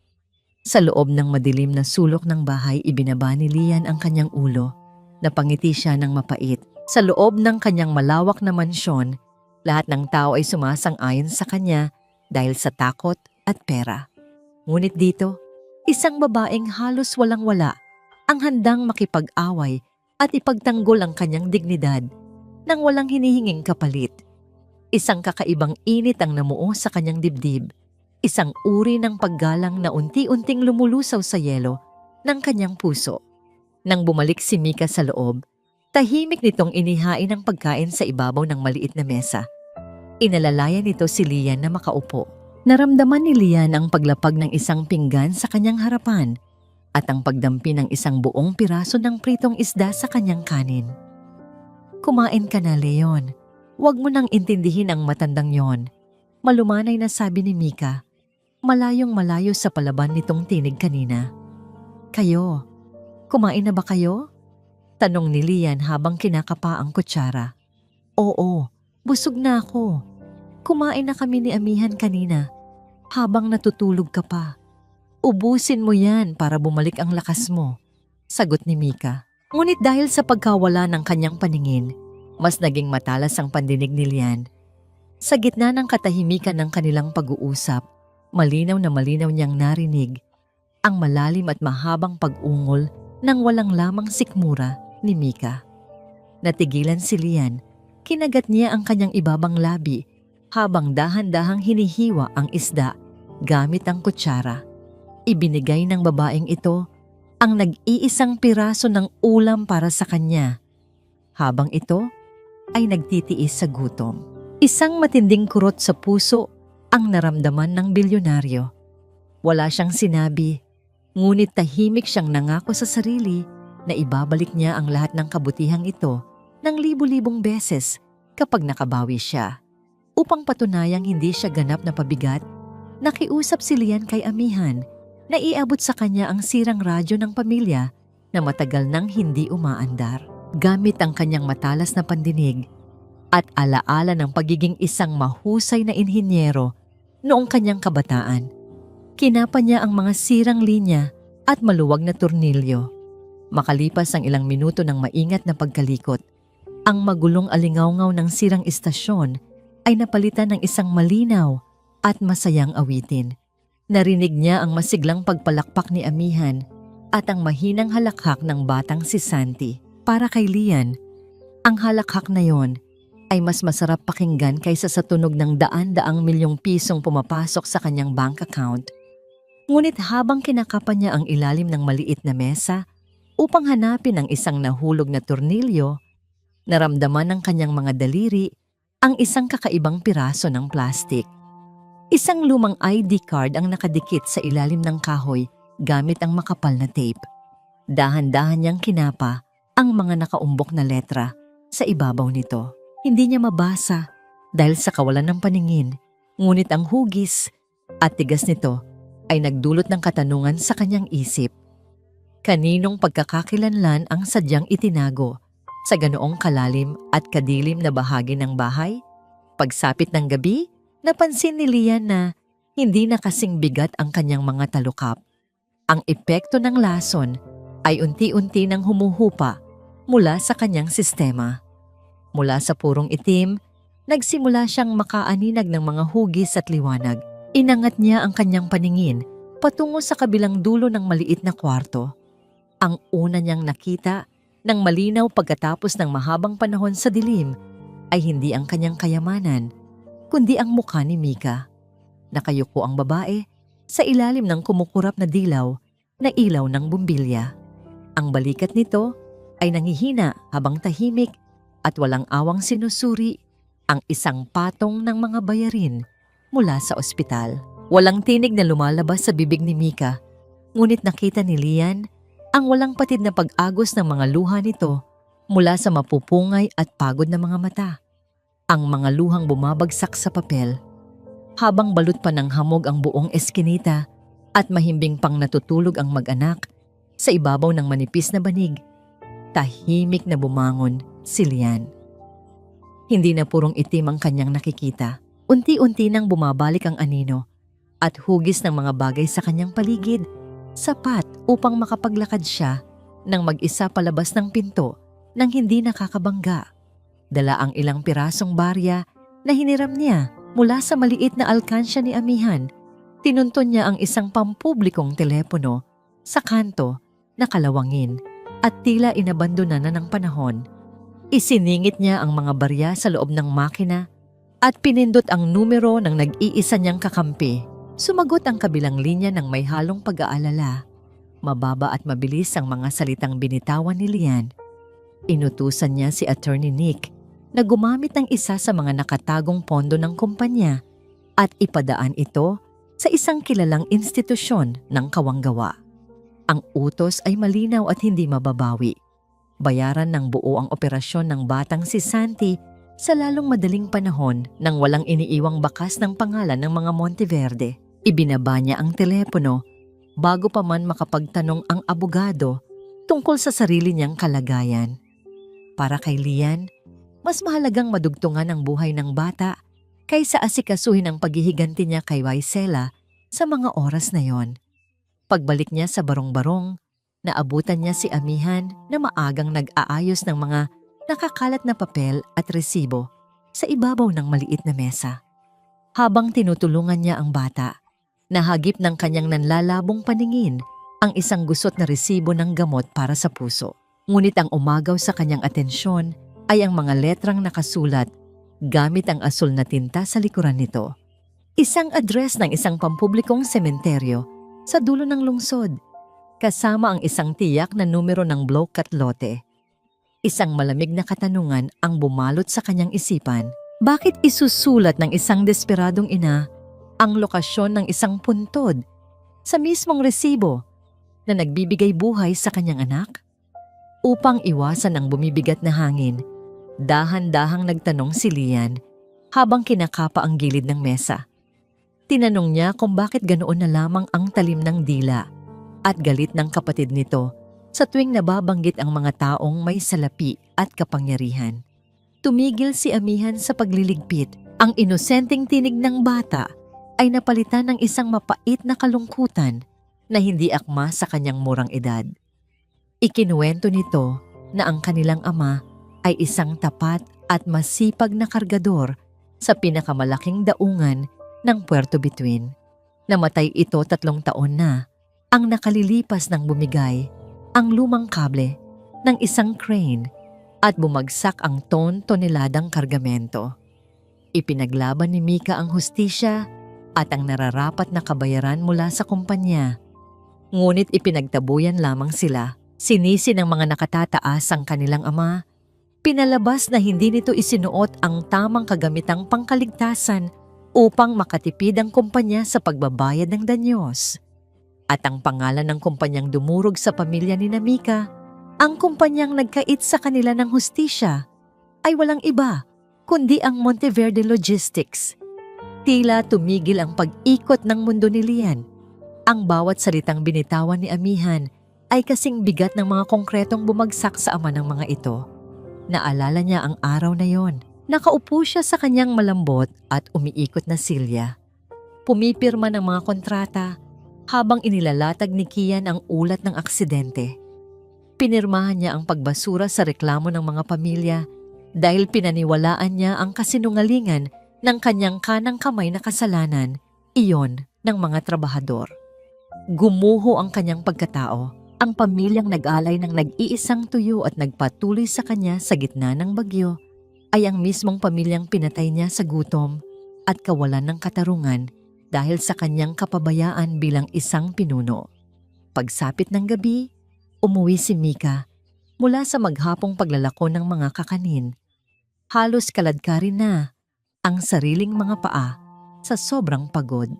Sa loob ng madilim na sulok ng bahay, ibinaba ni Lian ang kanyang ulo. Napangiti siya ng mapait. Sa loob ng kanyang malawak na mansyon, lahat ng tao ay sumasang-ayon sa kanya dahil sa takot at pera. Ngunit dito, isang babaeng halos walang-wala ang handang makipag-away at ipagtanggol ang kanyang dignidad nang walang hinihinging kapalit. Isang kakaibang init ang namuo sa kanyang dibdib, isang uri ng paggalang na unti-unting lumulusaw sa yelo ng kanyang puso. Nang bumalik si Mika sa loob, tahimik nitong inihain ang pagkain sa ibabaw ng maliit na mesa. Inalalayan nito si Lian na makaupo. Naramdaman ni Lian ang paglapag ng isang pinggan sa kanyang harapan at ang pagdampi ng isang buong piraso ng pritong isda sa kanyang kanin. "Kumain ka na, Leon. Huwag mo nang intindihin ang matandang yon," malumanay na sabi ni Mika, malayong malayo sa palaban nitong tinig kanina. "Kayo, kumain na ba kayo?" tanong ni Lian habang kinakapa ang kutsara. "Oo, busog na ako. Kumain na kami ni Amihan kanina, habang natutulog ka pa. Ubusin mo yan para bumalik ang lakas mo," sagot ni Mika. Ngunit dahil sa pagkawala ng kanyang paningin, mas naging matalas ang pandinig ni Lian. Sa gitna ng katahimikan ng kanilang pag-uusap, malinaw na malinaw niyang narinig ang malalim at mahabang pag-ungol ng walang lamang sikmura ni Mika. Natigilan si Lian, kinagat niya ang kanyang ibabang labi habang dahan-dahang hinihiwa ang isda gamit ang kutsara. Ibinigay ng babaeng ito ang nag-iisang piraso ng ulam para sa kanya, habang ito ay nagtitiis sa gutom. Isang matinding kurot sa puso ang naramdaman ng bilyonaryo. Wala siyang sinabi, ngunit tahimik siyang nangako sa sarili na ibabalik niya ang lahat ng kabutihang ito ng libu-libong beses kapag nakabawi siya. Upang patunayang hindi siya ganap na pabigat, nakiusap si Lian kay Amihan na iabot sa kanya ang sirang radyo ng pamilya na matagal nang hindi umaandar. Gamit ang kanyang matalas na pandinig at alaala ng pagiging isang mahusay na inhinyero noong kanyang kabataan, kinapa niya ang mga sirang linya at maluwag na tornilyo. Makalipas ang ilang minuto ng maingat na pagkalikot, ang magulong alingawngaw ng sirang istasyon ay napalitan ng isang malinaw at masayang awitin. Narinig niya ang masiglang pagpalakpak ni Amihan at ang mahinang halakhak ng batang si Santi. Para kay Lian, ang halakhak na yon ay mas masarap pakinggan kaysa sa tunog ng daan-daang milyong pisong pumapasok sa kanyang bank account. Ngunit habang kinakapan niya ang ilalim ng maliit na mesa upang hanapin ang isang nahulog na tornilyo, naramdaman ng kanyang mga daliri ang isang kakaibang piraso ng plastik. Isang lumang ID card ang nakadikit sa ilalim ng kahoy gamit ang makapal na tape. Dahan-dahan niyang kinapa ang mga nakaumbok na letra sa ibabaw nito. Hindi niya mabasa dahil sa kawalan ng paningin, ngunit ang hugis at tigas nito ay nagdulot ng katanungan sa kanyang isip. Kaninong pagkakakilanlan ang sadyang itinago sa ganoong kalalim at kadilim na bahagi ng bahay? Pagsapit ng gabi, napansin ni Lian na hindi na kasing bigat ang kanyang mga talukap. Ang epekto ng lason ay unti-unti nang humuhupa mula sa kanyang sistema. Mula sa purong itim, nagsimula siyang makaaninag ng mga hugis at liwanag. Inangat niya ang kanyang paningin patungo sa kabilang dulo ng maliit na kwarto. Ang una niyang nakita ng malinaw pagkatapos ng mahabang panahon sa dilim ay hindi ang kanyang kayamanan, kundi ang mukha ni Mika. Nakayuko ang babae sa ilalim ng kumukurap na dilaw na ilaw ng bumbilya. Ang balikat nito ay nangihina habang tahimik at walang awang sinusuri ang isang patong ng mga bayarin mula sa ospital. Walang tinig na lumalabas sa bibig ni Mika, ngunit nakita ni Lian ang walang patid na pag-agos ng mga luha nito mula sa mapupungay at pagod na mga mata. Ang mga luhang bumabagsak sa papel, habang balot pa ng hamog ang buong eskinita at mahimbing pang natutulog ang mag-anak sa ibabaw ng manipis na banig. Tahimik na bumangon si Lian. Hindi na purong itim ang kanyang nakikita. Unti-unti nang bumabalik ang anino at hugis ng mga bagay sa kanyang paligid, sapat upang makapaglakad siya nang mag-isa palabas ng pinto nang hindi nakakabangga. Dala ang ilang pirasong barya na hiniram niya mula sa maliit na alkansya ni Amihan. Tinunton niya ang isang pampublikong telepono sa kanto nakalawangin, at tila inabandona na ng panahon. Isiningit niya ang mga barya sa loob ng makina at pinindot ang numero ng nag-iisa niyang kakampi. Sumagot ang kabilang linya ng may halong pag-aalala. Mababa at mabilis ang mga salitang binitawan ni Lian. Inutusan niya si Attorney Nick na gumamit ng isa sa mga nakatagong pondo ng kumpanya at ipadaan ito sa isang kilalang institusyon ng kawanggawa. Ang utos ay malinaw at hindi mababawi. Bayaran ng buo ang operasyon ng batang si Santi sa lalong madaling panahon nang walang iniiwang bakas ng pangalan ng mga Monteverde. Ibinaba niya ang telepono bago pa man makapagtanong ang abogado tungkol sa sarili niyang kalagayan. Para kay Lian, mas mahalagang madugtungan ang buhay ng bata kaysa asikasuhin ang paghihiganti niya kay Waisela sa mga oras na yon. Pagbalik niya sa barong-barong, naabutan niya si Amihan na maagang nag-aayos ng mga nakakalat na papel at resibo sa ibabaw ng maliit na mesa. Habang tinutulungan niya ang bata, nahagip ng kanyang nanlalabong paningin ang isang gusot na resibo ng gamot para sa puso. Ngunit ang umagaw sa kanyang atensyon ay ang mga letrang nakasulat gamit ang asul na tinta sa likuran nito. Isang address ng isang pampublikong sementeryo sa dulo ng lungsod, kasama ang isang tiyak na numero ng block at lote. Isang malamig na katanungan ang bumalot sa kanyang isipan. Bakit isusulat ng isang desperadong ina ang lokasyon ng isang puntod sa mismong resibo na nagbibigay buhay sa kanyang anak? Upang iwasan ang bumibigat na hangin, dahan-dahang nagtanong si Lian habang kinakapa ang gilid ng mesa. Tinanong niya kung bakit ganoon na lamang ang talim ng dila at galit ng kapatid nito sa tuwing nababanggit ang mga taong may salapi at kapangyarihan. Tumigil si Amihan sa pagliligpit. Ang inosenteng tinig ng bata ay napalitan ng isang mapait na kalungkutan na hindi akma sa kanyang murang edad. Ikinuwento nito na ang kanilang ama ay isang tapat at masipag na kargador sa pinakamalaking daungan ng Puerto Bituin. Namatay ito 3 taon na ang nakalilipas ng bumigay ang lumang kable ng isang crane at bumagsak ang ton-toneladang kargamento. Ipinaglaban ni Mika ang hustisya at ang nararapat na kabayaran mula sa kumpanya. Ngunit ipinagtabuyan lamang sila. Sinisi ng mga nakatataas ang kanilang ama. Pinalabas na hindi nito isinuot ang tamang kagamitang pangkaligtasan upang makatipid ang kumpanya sa pagbabayad ng danyos. At ang pangalan ng kumpanyang dumurog sa pamilya ni Mika, ang kumpanyang nagkait sa kanila ng hustisya, ay walang iba kundi ang Monteverde Logistics. Tila tumigil ang pag-ikot ng mundo ni Lian. Ang bawat salitang binitawan ni Amihan ay kasing bigat ng mga konkretong bumagsak sa ama ng mga ito. Naalala niya ang araw na yon. Nakaupo siya sa kanyang malambot at umiikot na silya. Pumipirma ng mga kontrata habang inilalatag ni Kian ang ulat ng aksidente. Pinirmahan niya ang pagbasura sa reklamo ng mga pamilya dahil pinaniwalaan niya ang kasinungalingan ng kanyang kanang kamay na kasalanan, iyon ng mga trabahador. Gumuho ang kanyang pagkatao. Ang pamilyang nag-alay ng nag-iisang tuyo at nagpatuloy sa kanya sa gitna ng bagyo ay ang mismong pamilyang pinatay niya sa gutom at kawalan ng katarungan dahil sa kanyang kapabayaan bilang isang pinuno. Pagsapit ng gabi, umuwi si Mika mula sa maghapong paglalako ng mga kakanin. Halos kaladkarin na ang sariling mga paa sa sobrang pagod.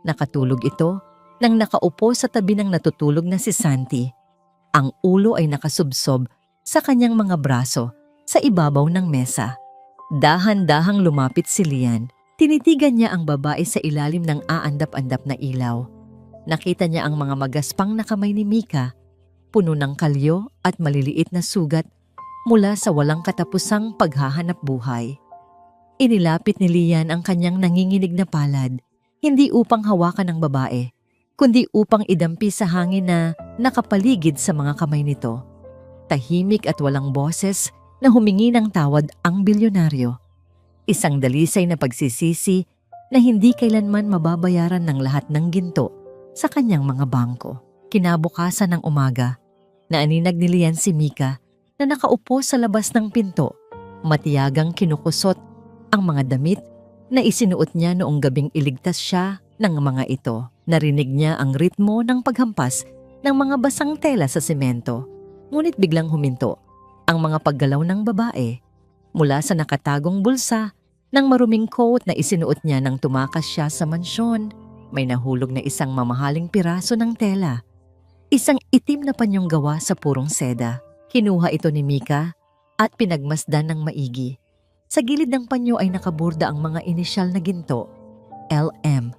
Nakatulog ito nang nakaupo sa tabi ng natutulog na si Santi. Ang ulo ay nakasubsob sa kanyang mga braso sa ibabaw ng mesa. Dahan-dahang lumapit si Lian. Tinitigan niya ang babae sa ilalim ng aandap-andap na ilaw. Nakita niya ang mga magaspang na kamay ni Mika, puno ng kalyo at maliliit na sugat mula sa walang katapusang paghahanap buhay. Inilapit ni Lian ang kanyang nanginginig na palad, hindi upang hawakan ng babae, kundi upang idampi sa hangin na nakapaligid sa mga kamay nito. Tahimik at walang boses na humingi ng tawad ang bilyonaryo. Isang dalisay na pagsisisi na hindi kailanman mababayaran ng lahat ng ginto sa kanyang mga bangko. Kinabukasan ng umaga, Naaninag ni Lian si Mika na nakaupo sa labas ng pinto, matiyagang kinukusot ang mga damit na isinuot niya noong gabing iligtas siya ng mga ito. Narinig niya ang ritmo ng paghampas ng mga basang tela sa semento, ngunit biglang huminto ang mga paggalaw ng babae mula sa nakatagong bulsa ng maruming coat na isinuot niya nang tumakas siya sa mansyon. May nahulog na isang mamahaling piraso ng tela. Isang itim na panyong gawa sa purong seda. Kinuha ito ni Mika at pinagmasdan ng maigi. Sa gilid ng panyo ay nakaburda ang mga inisyal na ginto, LM,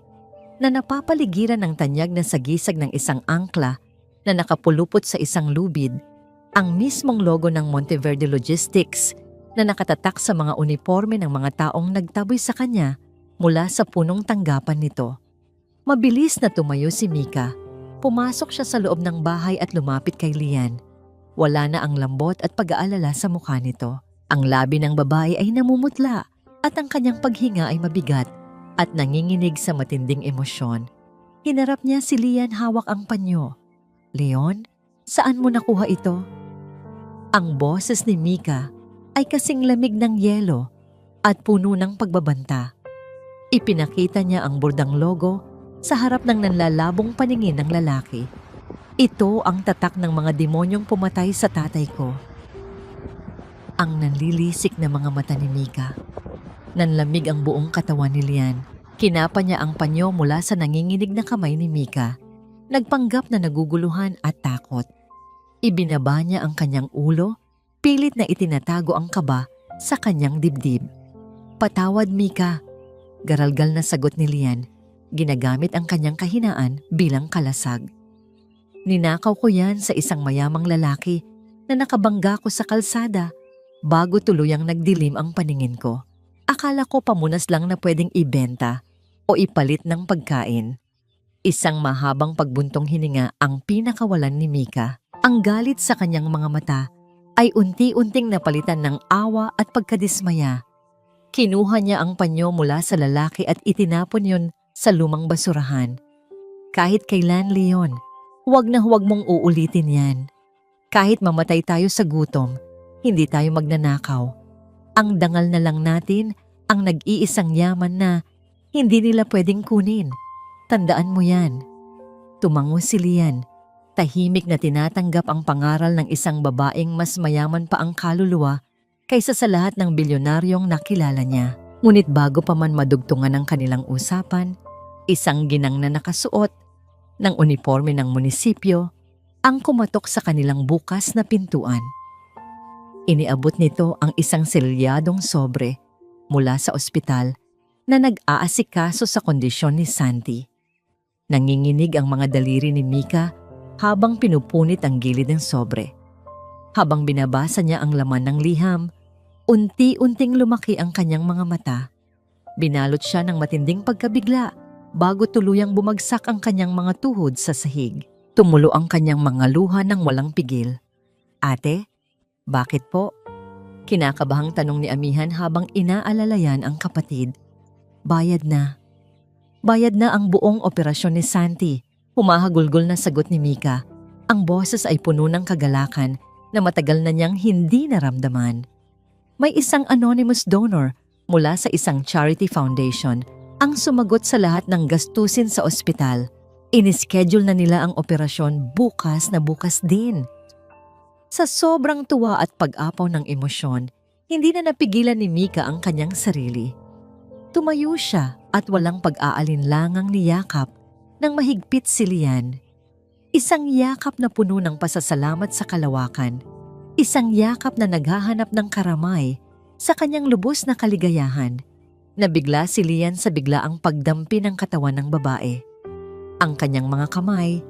na napapaligiran ng tanyag na sagisag ng isang angkla na nakapulupot sa isang lubid, ang mismong logo ng Monteverde Logistics na nakatatak sa mga uniforme ng mga taong nagtaboy sa kanya mula sa punong tanggapan nito. Mabilis na tumayo si Mika. Pumasok siya sa loob ng bahay at lumapit kay Lian. Wala na ang lambot at pag-aalala sa mukha nito. Ang labi ng babae ay namumutla at ang kanyang paghinga ay mabigat at nanginginig sa matinding emosyon. Hinarap niya si Lian hawak ang panyo. "Leon, saan mo nakuha ito?" Ang boses ni Mika ay kasing lamig ng yelo at puno ng pagbabanta. Ipinakita niya ang burdang logo sa harap ng nanlalabong paningin ng lalaki. "Ito ang tatak ng mga demonyong pumatay sa tatay ko." Ang nanlilisik na mga mata ni Mika. Nanlamig ang buong katawan ni Lian. Kinapa niya ang panyo mula sa nanginginig na kamay ni Mika. Nagpanggap na naguguluhan at takot. Ibinaba niya ang kanyang ulo, pilit na itinatago ang kaba sa kanyang dibdib. "Patawad, Mika," garalgal na sagot ni Lian. Ginagamit ang kanyang kahinaan bilang kalasag. "Ninakaw ko yan sa isang mayamang lalaki na nakabangga ko sa kalsada bago tuluyang nagdilim ang paningin ko. Akala ko pamunas lang na pwedeng ibenta o ipalit ng pagkain." Isang mahabang pagbuntong hininga ang pinakawalan ni Mika. Ang galit sa kanyang mga mata ay unti-unting napalitan ng awa at pagkadismaya. Kinuha niya ang panyo mula sa lalaki at itinapon yun sa lumang basurahan. "Kahit kailan, Leon, huwag na huwag mong uulitin yan. Kahit mamatay tayo sa gutom, hindi tayo magnanakaw. Ang dangal na lang natin ang nag-iisang yaman na hindi nila pwedeng kunin. Tandaan mo yan." Tumango si Lian. Tahimik na tinatanggap ang pangaral ng isang babaeng mas mayaman pa ang kaluluwa kaysa sa lahat ng bilyonaryong nakilala niya. Ngunit bago pa man madugtungan ang kanilang usapan, isang ginang na nakasuot ng uniforme ng munisipyo ang kumatok sa kanilang bukas na pintuan. Iniabot nito ang isang selyadong sobre mula sa ospital na nag-aasikaso sa kondisyon ni Santi. Nanginginig ang mga daliri ni Mika habang pinupunit ang gilid ng sobre. Habang binabasa niya ang laman ng liham, unti-unting lumaki ang kanyang mga mata. Binalot siya ng matinding pagkabigla bago tuluyang bumagsak ang kanyang mga tuhod sa sahig. Tumulo ang kanyang mga luha ng walang pigil. "Ate, bakit po?" Kinakabahang tanong ni amihan habang inaalalayan ang kapatid. Bayad na ang buong operasyon ni Santi." Humahagulgol na sagot ni Mika. Ang boses ay puno ng kagalakan na matagal na niyang hindi naramdaman. May isang anonymous donor mula sa isang charity foundation ang sumagot sa lahat ng gastusin sa ospital. Inischedule na nila ang operasyon bukas na bukas din. Sa sobrang tuwa at pag-apaw ng emosyon, hindi na napigilan ni Mika ang kanyang sarili. Tumayo siya at walang pag-aalinlangang niyakap nang mahigpit si Lian. Isang yakap na puno ng pasasalamat sa kalawakan. Isang yakap na naghahanap ng karamay sa kanyang lubos na kaligayahan. Nabigla si Lian sa biglaang pagdampi ng katawan ng babae. Ang kanyang mga kamay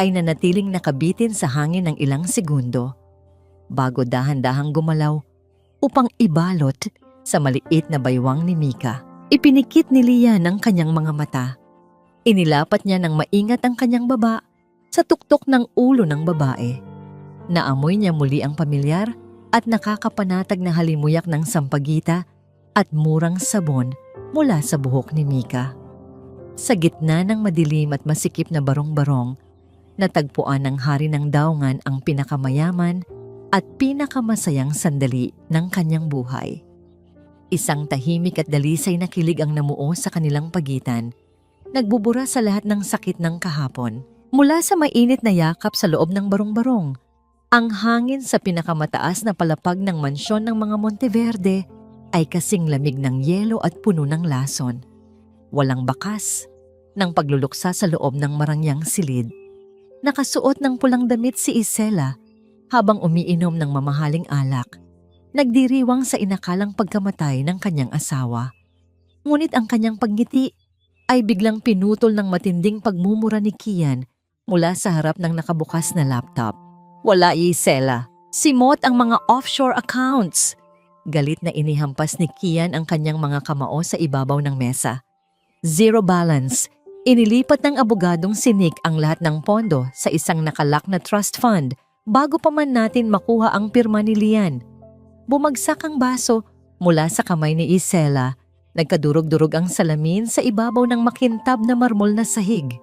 ay nanatiling nakabitin sa hangin ng ilang segundo bago dahan-dahang gumalaw upang ibalot sa maliit na baywang ni Mika. Ipinikit ni Lian ang kanyang mga mata. Inilapat niya ng maingat ang kanyang baba sa tuktok ng ulo ng babae. Naamoy niya muli ang pamilyar at nakakapanatag na halimuyak ng sampagita at murang sabon mula sa buhok ni Mika. Sa gitna ng madilim at masikip na barong-barong, Natagpuan ng hari ng daungan ang pinakamayaman at pinakamasayang sandali ng kanyang buhay. Isang tahimik at dalisay na kilig ang namuo sa kanilang pagitan, nagbubura sa lahat ng sakit ng kahapon. Mula sa mainit na yakap sa loob ng barong-barong, ang hangin sa pinakamataas na palapag ng mansyon ng mga Monteverde ay kasing lamig ng yelo at puno ng lason. Walang bakas ng pagluluksa sa loob ng marangyang silid. Nakasuot ng pulang damit si Isela habang umiinom ng mamahaling alak, nagdiriwang sa inakalang pagkamatay ng kanyang asawa. Ngunit ang kanyang pagngiti ay biglang pinutol ng matinding pagmumura ni Kian mula sa harap ng nakabukas na laptop. Wala, Isela. Simot ang mga offshore accounts. Galit na inihampas ni Kian ang kanyang mga kamao sa ibabaw ng mesa. Zero balance. Inilipat ng abogadong si Nick ang lahat ng pondo sa isang nakalak na trust fund bago pa man natin makuha ang pirma ni Lian. Bumagsak ang baso mula sa kamay ni Isela. Nagkadurog-durog ang salamin sa ibabaw ng makintab na marmol na sahig.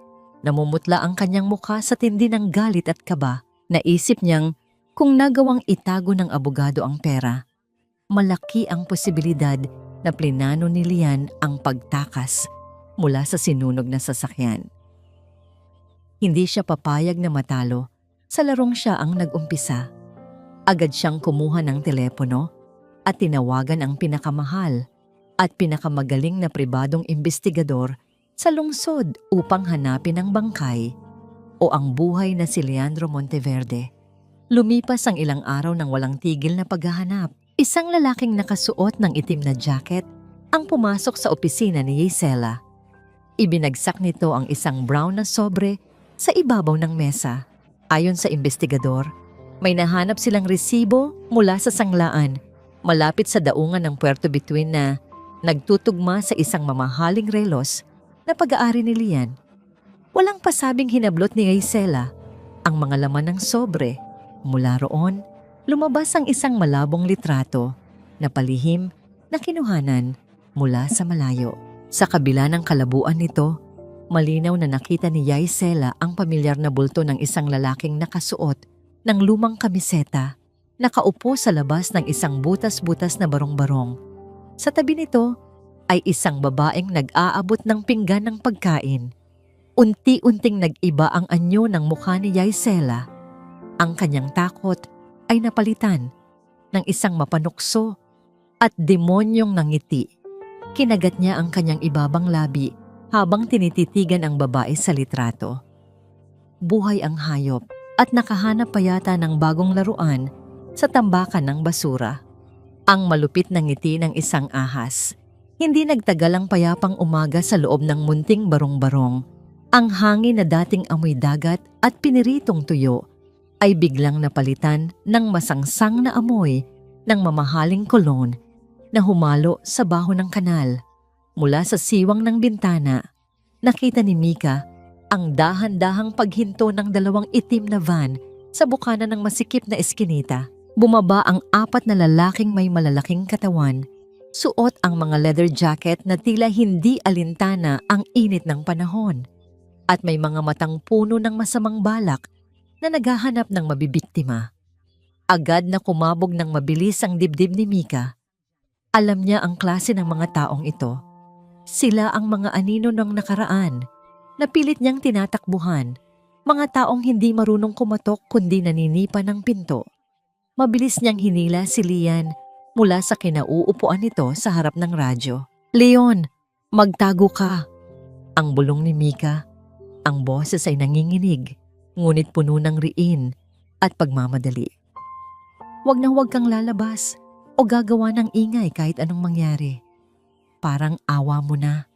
Namumutla ang kanyang mukha sa tindi ng galit at kaba. Naisip niyang kung nagawang itago ng abogado ang pera, malaki ang posibilidad na plinano ni Lian ang pagtakas mula sa sinunog na sasakyan. Hindi siya papayag na matalo sa larong siya ang nag-umpisa. Agad siyang kumuha ng telepono at tinawagan ang pinakamahal at pinakamagaling na pribadong investigador sa lungsod upang hanapin ang bangkay o ang buhay na si Leandro Monteverde. Lumipas ang ilang araw ng walang tigil na paghahanap. Isang lalaking nakasuot ng itim na jacket ang pumasok sa opisina ni Isela. Ibinagsak nito ang isang brown na sobre sa ibabaw ng mesa. Ayon sa investigador, may nahanap silang resibo mula sa sanglaan malapit sa daungan ng Puerto Bituin na nagtutugma sa isang mamahaling relos na pag-aari ni Lian. Walang pasabing hinablot ni Isela ang mga laman ng sobre. Mula roon, lumabas ang isang malabong litrato na palihim na kinuhanan mula sa malayo. Sa kabila ng kalabuan nito, malinaw na nakita ni Isela ang pamilyar na bulto ng isang lalaking nakasuot ng lumang kamiseta, nakaupo sa labas ng isang butas-butas na barong-barong. Sa tabi nito ay isang babaeng nag-aabot ng pinggan ng pagkain. Unti-unting nag-iba ang anyo ng mukha ni Isela. Ang kanyang takot ay napalitan ng isang mapanukso at demonyong nangiti. Kinagat niya ang kanyang ibabang labi habang tinititigan ang babae sa litrato. Buhay ang hayop at nakahanap pa yata ng bagong laruan sa tambakan ng basura. Ang malupit na ngiti ng isang ahas. Hindi nagtagal ang payapang umaga sa loob ng munting barong-barong. Ang hangin na dating amoy dagat at piniritong tuyo ay biglang napalitan ng masangsang na amoy ng mamahaling kolon na humalo sa baho ng kanal. Mula sa siwang ng bintana, nakita ni Mika ang dahan-dahang paghinto ng dalawang itim na van sa bukana ng masikip na eskinita. Bumaba ang 4 na lalaking may malalaking katawan. Suot ang mga leather jacket na tila hindi alintana ang init ng panahon. At may mga matang puno ng masamang balak na naghahanap ng mabibiktima. Agad na kumabog ng mabilis ang dibdib ni Mika. Alam niya ang klase ng mga taong ito. Sila ang mga anino ng nakaraan na pilit niyang tinatakbuhan. Mga taong hindi marunong kumatok kundi naninipa ng pinto. Mabilis niyang hinila si Lian mula sa kinauupuan nito sa harap ng radyo. "Leon, magtago ka!" Ang bulong ni Mika. Ang boses ay nanginginig, ngunit puno ng riin at pagmamadali. "Huwag na huwag kang lalabas o gagawa ng ingay kahit anong mangyari. Parang awa mo na."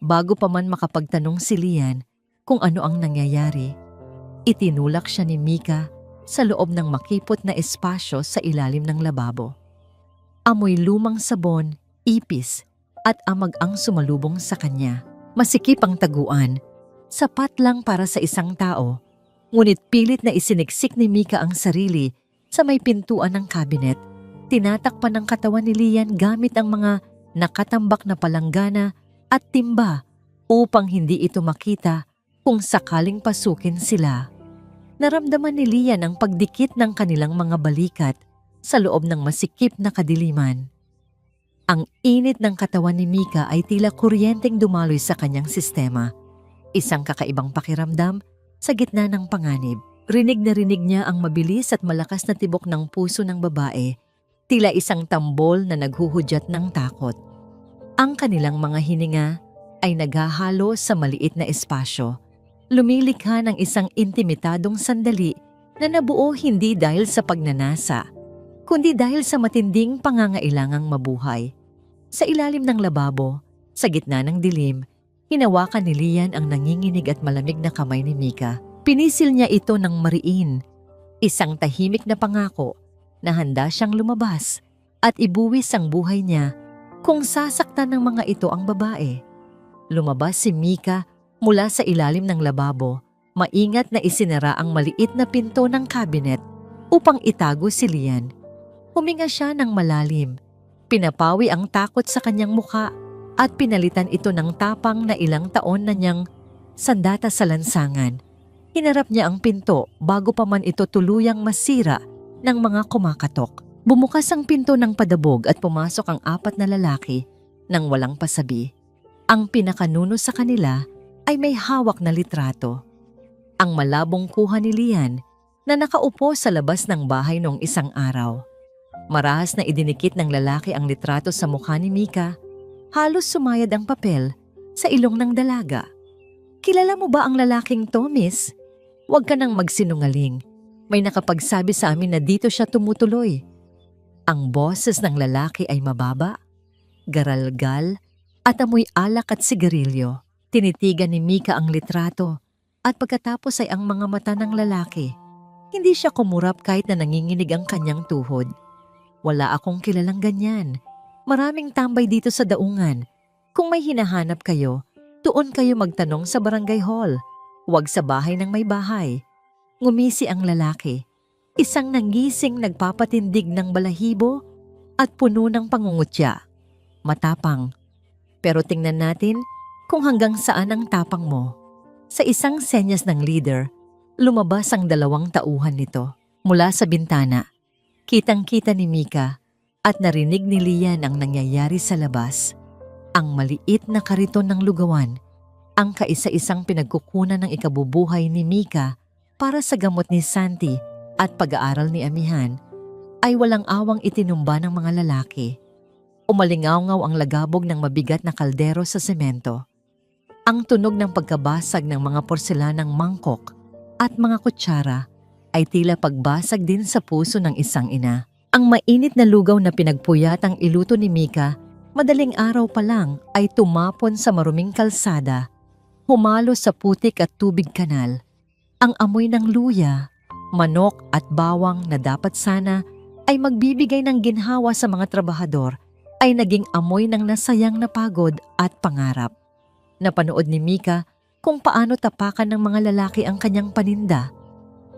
Bago pa man makapagtanong si Lian kung ano ang nangyayari, itinulak siya ni Mika sa loob ng makipot na espasyo sa ilalim ng lababo. Amoy lumang sabon, ipis at amag ang sumalubong sa kanya. Masikip ang taguan, sapat lang para sa isang tao, ngunit pilit na isiniksik ni Mika ang sarili sa may pintuan ng kabinet. Tinatakpan ng katawan ni Lian gamit ang mga nakatambak na palanggana at timba upang hindi ito makita Kung sakaling pasukin sila, naramdaman ni Lian ang pagdikit ng kanilang mga balikat sa loob ng masikip na kadiliman. Ang init ng katawan ni Mika ay tila kuryenteng dumaloy sa kanyang sistema. Isang kakaibang pakiramdam sa gitna ng panganib. Rinig na rinig niya ang mabilis at malakas na tibok ng puso ng babae, tila isang tambol na naghuhudyat ng takot. Ang kanilang mga hininga ay naghahalo sa maliit na espasyo. Lumilikha ng isang intimitadong sandali na nabuo hindi dahil sa pagnanasa, kundi dahil sa matinding pangangailangang mabuhay. Sa ilalim ng lababo, sa gitna ng dilim, hinawakan ni Lian ang nanginginig at malamig na kamay ni Mika. Pinisil niya ito ng mariin, isang tahimik na pangako na handa siyang lumabas at ibuwis ang buhay niya kung sasaktan ng mga ito ang babae. Lumabas si Mika mula sa ilalim ng lababo, maingat na isinara ang maliit na pinto ng kabinet upang itago si Lian. Huminga siya ng malalim, pinapawi ang takot sa kanyang muka at pinalitan ito ng tapang na ilang taon na niyang sandata sa lansangan. Hinarap niya ang pinto bago pa man ito tuluyang masira ng mga kumakatok. Bumukas ang pinto ng padabog at pumasok ang 4 na lalaki nang walang pasabi. Ang pinakanuno sa kanila ay may hawak na litrato. Ang malabong kuha ni Lian na nakaupo sa labas ng bahay noong isang araw. Marahas na idinikit ng lalaki ang litrato sa mukha ni Mika. Halos sumayad ang papel sa ilong ng dalaga. "Kilala mo ba ang lalaking to, miss? Huwag ka nang magsinungaling. May nakapagsabi sa amin na dito siya tumutuloy." Ang boses ng lalaki ay mababa, garalgal, at amoy alak at sigarilyo. Tinitigan ni Mika ang litrato at pagkatapos ay ang mga mata ng lalaki. Hindi siya kumurap kahit na nanginginig ang kanyang tuhod. "Wala akong kilalang ganyan. Maraming tambay dito sa daungan. Kung may hinahanap kayo, doon kayo magtanong sa barangay hall. Huwag sa bahay ng may bahay." Ngumisi ang lalaki, isang nangising nagpapatindig ng balahibo at puno ng pangungutya. Matapang. Pero tingnan natin kung hanggang saan ang tapang mo. Sa isang senyas ng leader, lumabas ang 2 tauhan nito. Mula sa bintana, kitang-kita ni Mika at narinig ni Lian ang nangyayari sa labas. Ang maliit na kariton ng lugawan, ang kaisa-isang pinagkukunan ng ikabubuhay ni Mika para sa gamot ni Santi at pag-aaral ni Amihan, ay walang awang itinumba ng mga lalaki. Umalingaw-ngaw ang lagabog ng mabigat na kaldero sa semento. Ang tunog ng pagkabasag ng mga porselanang mangkok at mga kutsara ay tila pagbasag din sa puso ng isang ina. Ang mainit na lugaw na pinagpuyatang iluto ni Mika, madaling araw pa lang ay tumapon sa maruming kalsada, humalo sa putik at tubig kanal. Ang amoy ng luya, manok at bawang na dapat sana ay magbibigay ng ginhawa sa mga trabahador ay naging amoy ng nasayang na pagod at pangarap. Napanood ni Mika kung paano tapakan ng mga lalaki ang kanyang paninda.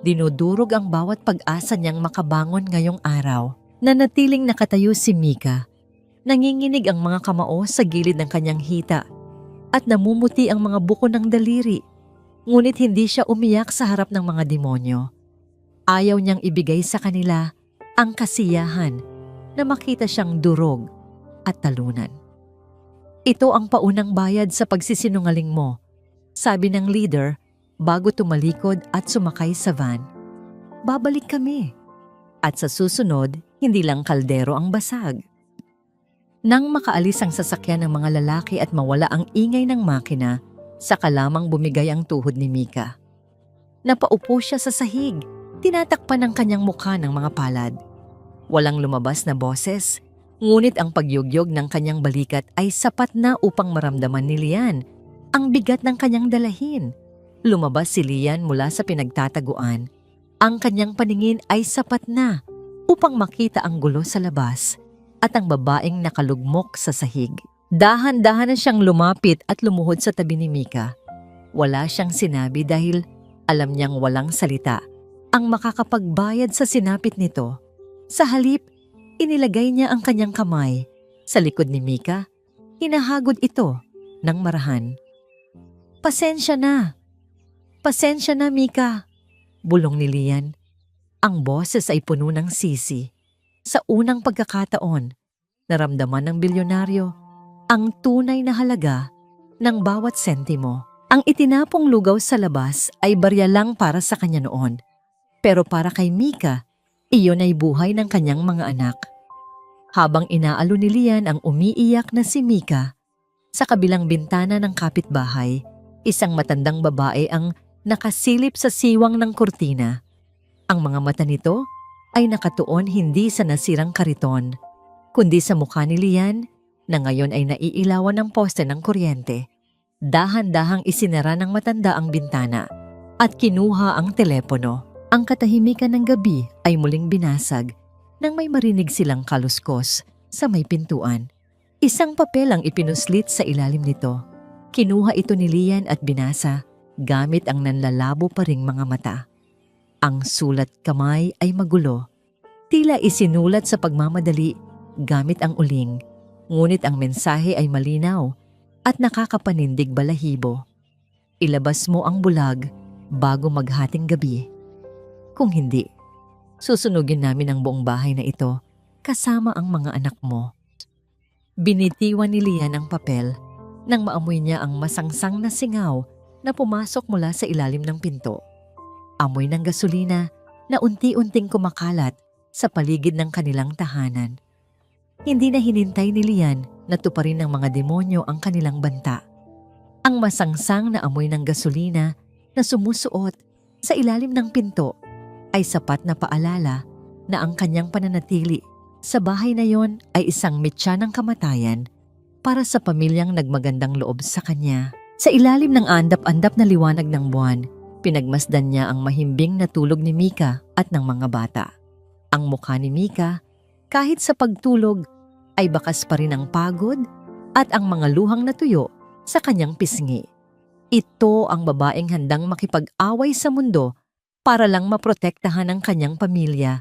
Dinudurog ang bawat pag-asa niyang makabangon ngayong araw. Nanatiling nakatayo si Mika. Nanginginig ang mga kamao sa gilid ng kanyang hita at namumuti ang mga buko ng daliri. Ngunit hindi siya umiyak sa harap ng mga demonyo. Ayaw niyang ibigay sa kanila ang kasiyahan na makita siyang durog at talunan. "Ito ang paunang bayad sa pagsisinungaling mo," sabi ng leader bago tumalikod at sumakay sa van. "Babalik kami. At sa susunod, hindi lang kaldero ang basag." Nang makaalis ang sasakyan ng mga lalaki at mawala ang ingay ng makina, saka lamang bumigay ang tuhod ni Mika. Napaupo siya sa sahig, tinatakpan ng kanyang mukha ng mga palad. Walang lumabas na boses, ngunit ang pagyugyog ng kanyang balikat ay sapat na upang maramdaman ni Lian ang bigat ng kanyang dalahin. Lumabas si Lian mula sa pinagtataguan. Ang kanyang paningin ay sapat na upang makita ang gulo sa labas at ang babaeng nakalugmok sa sahig. Dahan-dahan na siyang lumapit at lumuhod sa tabi ni Mika. Wala siyang sinabi dahil alam niyang walang salita ang makakapagbayad sa sinapit nito. Sa halip, inilagay niya ang kanyang kamay sa likod ni Mika. Hinahagod ito ng marahan. "Pasensya na. Pasensya na, Mika, bulong ni Lian. Ang boses ay puno ng sisi. Sa unang pagkakataon, naramdaman ng bilyonaryo ang tunay na halaga ng bawat sentimo. Ang itinapong lugaw sa labas ay barya lang para sa kanya noon. Pero para kay Mika, iyon ay buhay ng kanyang mga anak. Habang inaalo ni Lian ang umiiyak na si Mika, sa kabilang bintana ng kapitbahay, isang matandang babae ang nakasilip sa siwang ng kurtina. Ang mga mata nito ay nakatuon hindi sa nasirang kariton, kundi sa mukha ni Lian na ngayon ay naiilawan ng poste ng kuryente. Dahan-dahang isinara ng matanda ang bintana at kinuha ang telepono. Ang katahimikan ng gabi ay muling binasag nang may marinig silang kaluskos sa may pintuan. Isang papel ang ipinuslit sa ilalim nito. Kinuha ito ni Lian at binasa gamit ang nanlalabo pa ring mga mata. Ang sulat kamay ay magulo. Tila isinulat sa pagmamadali gamit ang uling. Ngunit ang mensahe ay malinaw at nakakapanindig balahibo. Ilabas mo ang bulag bago maghating gabi. Kung hindi, susunugin namin ang buong bahay na ito kasama ang mga anak mo. Binitiwan ni Lian ang papel nang maamoy niya ang masangsang na singaw na pumasok mula sa ilalim ng pinto. Amoy ng gasolina na unti-unting kumakalat sa paligid ng kanilang tahanan. Hindi na hinintay ni Lian na tuparin ng mga demonyo ang kanilang banta. Ang masangsang na amoy ng gasolina na sumusuot sa ilalim ng pinto ay sapat na paalala na ang kanyang pananatili sa bahay na yon ay isang mitya ng kamatayan para sa pamilyang nagmagandang loob sa kanya. Sa ilalim ng andap-andap na liwanag ng buwan, pinagmasdan niya ang mahimbing na tulog ni Mika at ng mga bata. Ang mukha ni Mika, kahit sa pagtulog, ay bakas pa rin ang pagod at ang mga luhang natuyo sa kanyang pisngi. Ito ang babaeng handang makipag-away sa mundo para lang maprotektahan ang kanyang pamilya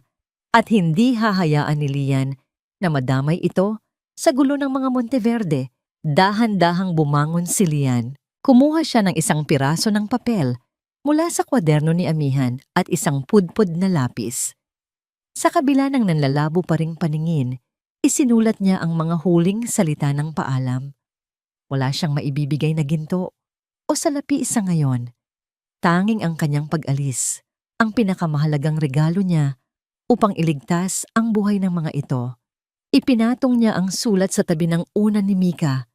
at hindi hahayaan ni Lian na madamay ito sa gulo ng mga Monteverde. Dahan-dahang bumangon si Lian. Kumuha siya ng isang piraso ng papel mula sa kwaderno ni Amihan at isang pudpud na lapis. Sa kabila ng nanlalabo pa ring paningin, isinulat niya ang mga huling salita ng paalam. Wala siyang maibibigay na ginto o salapi sa ngayon. Tanging ang kanyang pag-alis, ang pinakamahalagang regalo niya upang iligtas ang buhay ng mga ito. Ipinatong niya ang sulat sa tabi ng unan ni Mika,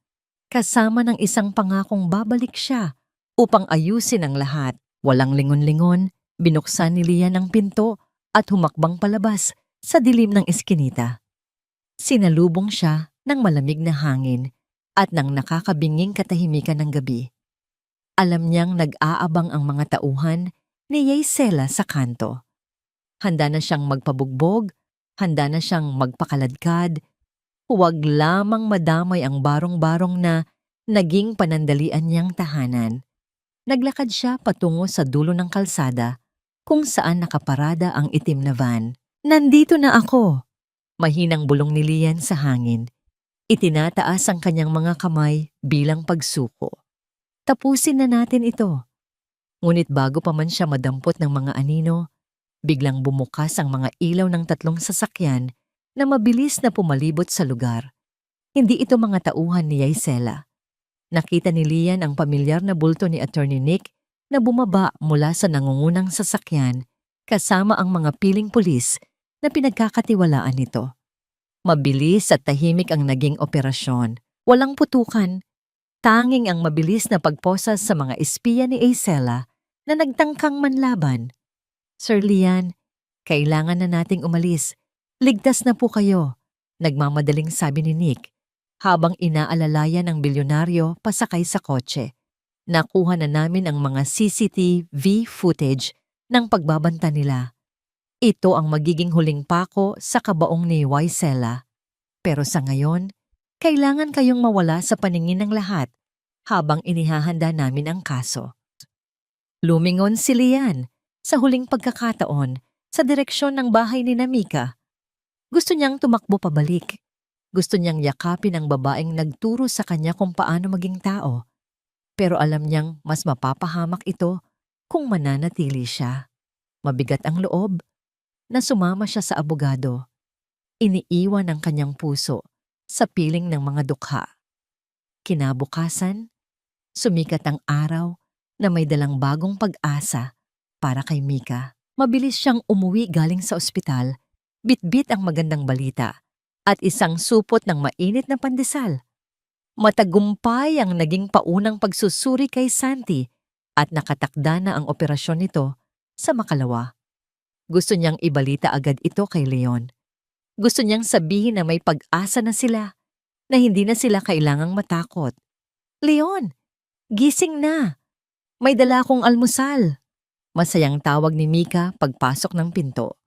kasama ng isang pangakong babalik siya upang ayusin ang lahat. Walang lingon-lingon, binuksan ni Lian ang pinto at humakbang palabas sa dilim ng eskinita. Sinalubong siya ng malamig na hangin at ng nakakabinging katahimikan ng gabi. Alam niyang nag-aabang ang mga tauhan ni Yesela sa kanto. Handa na siyang magpabugbog, handa na siyang magpakaladkad. Huwag lamang madamay ang barong-barong na naging panandalian niyang tahanan. Naglakad siya patungo sa dulo ng kalsada kung saan nakaparada ang itim na van. Nandito na ako! Mahinang bulong ni Lian sa hangin. Itinataas ang kanyang mga kamay bilang pagsuko. Tapusin na natin ito. Ngunit bago pa man siya madampot ng mga anino, biglang bumukas ang mga ilaw ng 3 sasakyan na mabilis na pumalibot sa lugar. Hindi ito mga tauhan ni Yesela. Nakita ni Lian ang pamilyar na bulto ni Attorney Nick na bumaba mula sa nangungunang sasakyan kasama ang mga piling pulis na pinagkakatiwalaan nito. Mabilis at tahimik ang naging operasyon. Walang putukan. Tanging ang mabilis na pagposas sa mga espiya ni Yesela na nagtangkang manlaban. Sir Lian, kailangan na nating umalis. Ligtas na po kayo, nagmamadaling sabi ni Nick habang inaalalayan ng bilyonaryo pasakay sa kotse. Nakuha na namin ang mga CCTV footage ng pagbabanta nila. Ito ang magiging huling pako sa kabaong ni Yesela. Pero sa ngayon, kailangan kayong mawala sa paningin ng lahat habang inihahanda namin ang kaso. Lumingon si Lian sa huling pagkakataon sa direksyon ng bahay ni Mika. Gusto niyang tumakbo pabalik. Gusto niyang yakapin ang babaeng nagturo sa kanya kung paano maging tao. Pero alam niyang mas mapapahamak ito kung mananatili siya. Mabigat ang loob na sumama siya sa abogado. Iniiwan ang kanyang puso sa piling ng mga dukha. Kinabukasan, sumikat ang araw na may dalang bagong pag-asa para kay Mika. Mabilis siyang umuwi galing sa ospital, bitbit ang magandang balita at isang supot ng mainit na pandesal. Matagumpay ang naging paunang pagsusuri kay Santi at nakatakda na ang operasyon nito sa makalawa. Gusto niyang ibalita agad ito kay Leon. Gusto niyang sabihin na may pag-asa na sila, na hindi na sila kailangang matakot. "Leon, gising na! May dala akong almusal!" Masayang tawag ni Mika pagpasok ng pinto.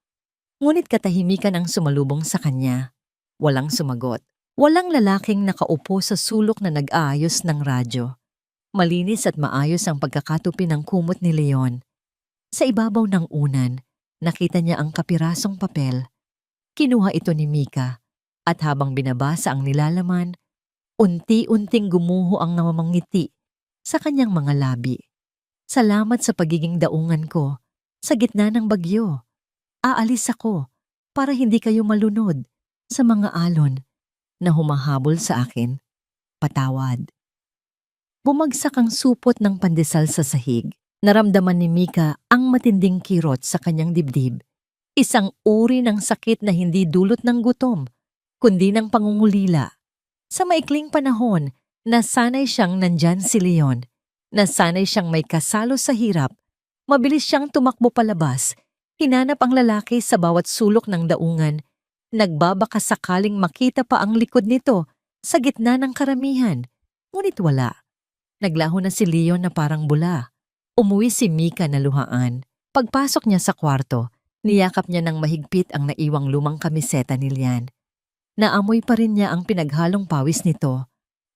Ngunit katahimikan ang sumalubong sa kanya. Walang sumagot. Walang lalaking nakaupo sa sulok na nag-aayos ng radyo. Malinis at maayos ang pagkakatupi ng kumot ni Leon. Sa ibabaw ng unan, nakita niya ang kapirasong papel. Kinuha ito ni Mika at habang binabasa ang nilalaman, unti-unting gumuho ang namamangiti sa kanyang mga labi. "Salamat sa pagiging daungan ko sa gitna ng bagyo. Aalis ako para hindi kayo malunod sa mga alon na humahabol sa akin. Patawad." Bumagsak ang supot ng pandesal sa sahig. Naramdaman ni Mika ang matinding kirot sa kanyang dibdib. Isang uri ng sakit na hindi dulot ng gutom, kundi ng pangungulila. Sa maikling panahon, nasanay siyang nandyan si Leon. Nasanay siyang may kasalo sa hirap. Mabilis siyang tumakbo palabas. Hinanap ang lalaki sa bawat sulok ng daungan. Nagbabaka sakaling makita pa ang likod nito sa gitna ng karamihan. Ngunit wala. Naglaho na si Leon na parang bula. Umuwi si Mika na luhaan. Pagpasok niya sa kwarto, niyakap niya ng mahigpit ang naiwang lumang kamiseta ni Lian. Naamoy pa rin niya ang pinaghalong pawis nito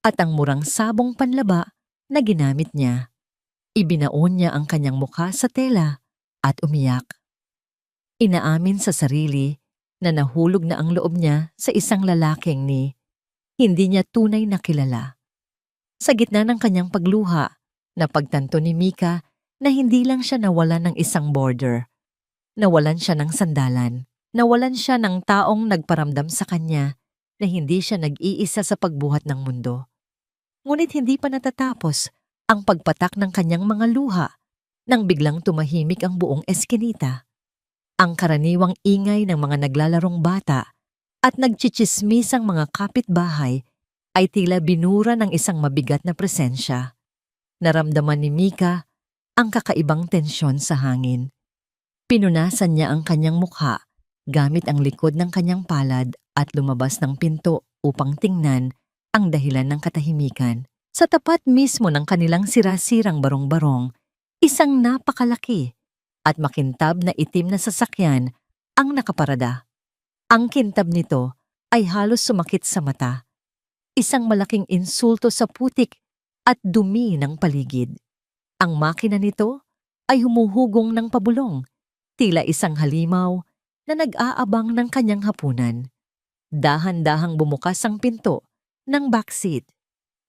at ang murang sabong panlaba na ginamit niya. Ibinaon niya ang kanyang mukha sa tela at umiyak. Inaamin sa sarili na nahulog na ang loob niya sa isang lalaking hindi niya tunay na kilala. Sa gitna ng kanyang pagluha, napagtanto ni Mika na hindi lang siya nawalan ng isang border. Nawalan siya ng sandalan. Nawalan siya ng taong nagparamdam sa kanya na hindi siya nag-iisa sa pagbuhat ng mundo. Ngunit hindi pa natatapos ang pagpatak ng kanyang mga luha nang biglang tumahimik ang buong eskinita. Ang karaniwang ingay ng mga naglalarong bata at nagchichismisang mga kapitbahay ay tila binura ng isang mabigat na presensya. Naramdaman ni Mika ang kakaibang tensyon sa hangin. Pinunasan niya ang kanyang mukha gamit ang likod ng kanyang palad at lumabas ng pinto upang tingnan ang dahilan ng katahimikan. Sa tapat mismo ng kanilang sirasirang barong-barong, isang napakalaki at makintab na itim na sasakyan ang nakaparada. Ang kintab nito ay halos sumakit sa mata. Isang malaking insulto sa putik at dumi ng paligid. Ang makina nito ay humuhugong ng pabulong, tila isang halimaw na nag-aabang ng kanyang hapunan. Dahan-dahang bumukas ang pinto ng backseat.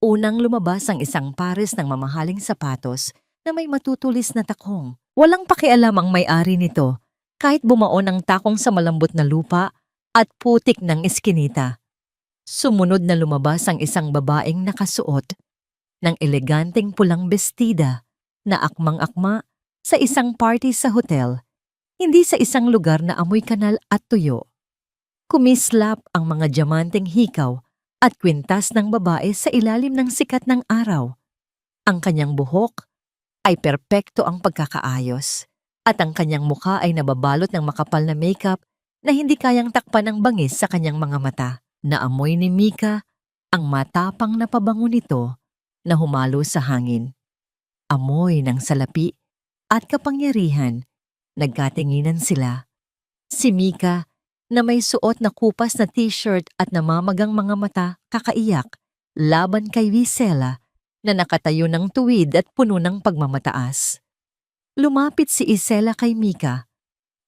Unang lumabas ang isang pares ng mamahaling sapatos na may matutulis na takong. Walang pakialam ang may-ari nito kahit bumaon ang takong sa malambot na lupa at putik ng eskinita. Sumunod na lumabas ang isang babaeng nakasuot ng eleganteng pulang bestida na akmang-akma sa isang party sa hotel, hindi sa isang lugar na amoy kanal at tuyo. Kumislap ang mga diamanteng hikaw at kwintas ng babae sa ilalim ng sikat ng araw. Ang kanyang buhok ay perpekto ang pagkakaayos at ang kanyang mukha ay nababalot ng makapal na makeup na hindi kayang takpan ng bangis sa kanyang mga mata. Naamoy ni Mika ang matapang na pabango nito na humalo sa hangin. Amoy ng salapi at kapangyarihan. Nagkatinginan sila. Si Mika na may suot na kupas na t-shirt at namamagang mga mata kakaiyak laban kay Wisela na nakatayo ng tuwid at puno ng pagmamataas. Lumapit si Isela kay Mika.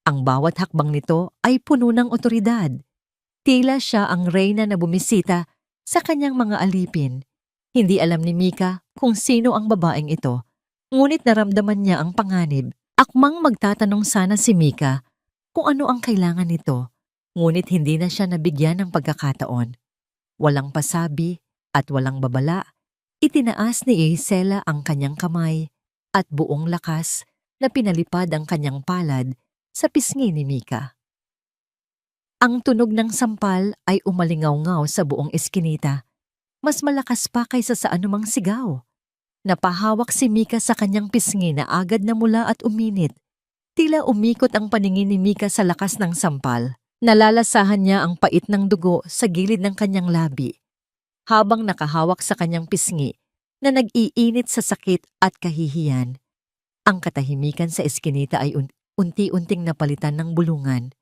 Ang bawat hakbang nito ay puno ng otoridad. Tila siya ang reyna na bumisita sa kanyang mga alipin. Hindi alam ni Mika kung sino ang babaeng ito, Ngunit naramdaman niya ang panganib. Akmang magtatanong sana si Mika kung ano ang kailangan nito, ngunit hindi na siya nabigyan ng pagkakataon. Walang pasabi at walang babala, itinaas ni Isela ang kanyang kamay at buong lakas na pinalipad ang kanyang palad sa pisngi ni Mika. Ang tunog ng sampal ay umalingaw-ngaw sa buong eskinita. Mas malakas pa kaysa sa anumang sigaw. Napahawak si Mika sa kanyang pisngi na agad na mula at uminit. Tila umikot ang paningin ni Mika sa lakas ng sampal. Nalalasahan niya ang pait ng dugo sa gilid ng kanyang labi, habang nakahawak sa kanyang pisngi na nag-iinit sa sakit at kahihiyan. Ang katahimikan sa eskinita ay unti-unting napalitan ng bulungan.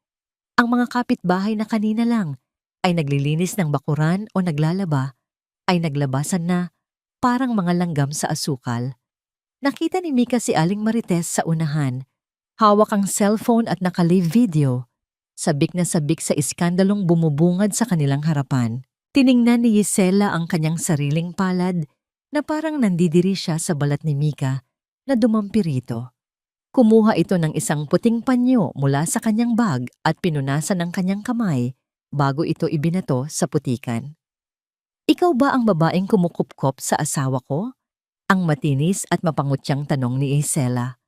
Ang mga kapitbahay na kanina lang ay naglilinis ng bakuran o naglalaba ay naglabasan na parang mga langgam sa asukal. Nakita ni Mika si Aling Marites sa unahan. Hawak ang cellphone at naka-live video. Sabik na sabik sa iskandalong bumubungad sa kanilang harapan. Tiningnan ni Isela ang kanyang sariling palad na parang nandidiri siya sa balat ni Mika na dumampi rito. Kumuha ito ng isang puting panyo mula sa kanyang bag at pinunasan ng kanyang kamay bago ito ibinato sa putikan. Ikaw ba ang babaeng kumukupkop sa asawa ko? Ang matinis at mapangutyang tanong ni Isela.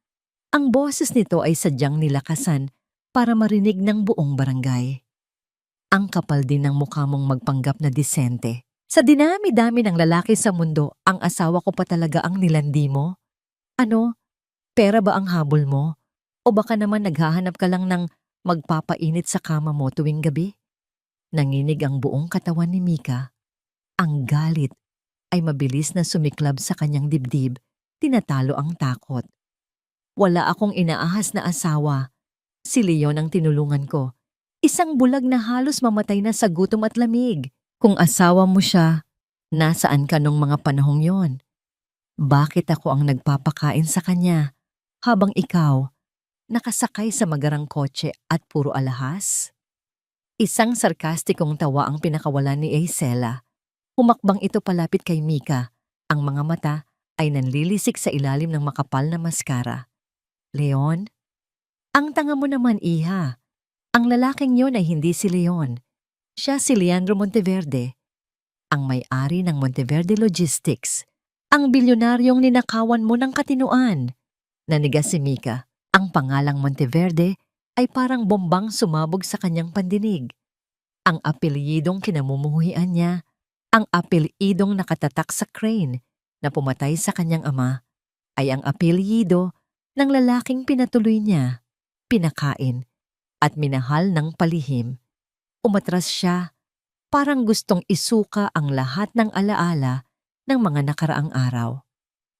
Ang boses nito ay sadyang nilakasan para marinig ng buong barangay. Ang kapal din ng mukha mong magpanggap na disente. Sa dinami-dami ng lalaki sa mundo, ang asawa ko pa talaga ang nilandi mo? Ano? Pera ba ang habol mo? O baka naman naghahanap ka lang ng magpapainit sa kama mo tuwing gabi? Nanginig ang buong katawan ni Mika. Ang galit ay mabilis na sumiklab sa kanyang dibdib, tinatalo ang takot. Wala akong inaahas na asawa. Si Leon ang tinulungan ko. Isang bulag na halos mamatay na sa gutom at lamig. Kung asawa mo siya, nasaan ka nung mga panahong yon? Bakit ako ang nagpapakain sa kanya habang ikaw nakasakay sa magarang kotse at puro alahas? Isang sarkastikong tawa ang pinakawalan ni Isela. Humakbang ito palapit kay Mika. Ang mga mata ay nanlilisik sa ilalim ng makapal na maskara. Leon? Ang tanga mo naman, iha. Ang lalaking yon ay hindi si Leon. Siya si Leandro Monteverde, ang may-ari ng Monteverde Logistics, ang bilyonaryong ninakawan mo ng katinuan. Nanigas si Mika. Ang pangalang Monteverde ay parang bombang sumabog sa kanyang pandinig. Ang apelyidong kinamumuhian niya, ang apelyidong nakatatak sa crane na pumatay sa kanyang ama, ay ang apelyido ng lalaking pinatuloy niya, pinakain, at minahal ng palihim. Umatras siya, parang gustong isuka ang lahat ng alaala ng mga nakaraang araw.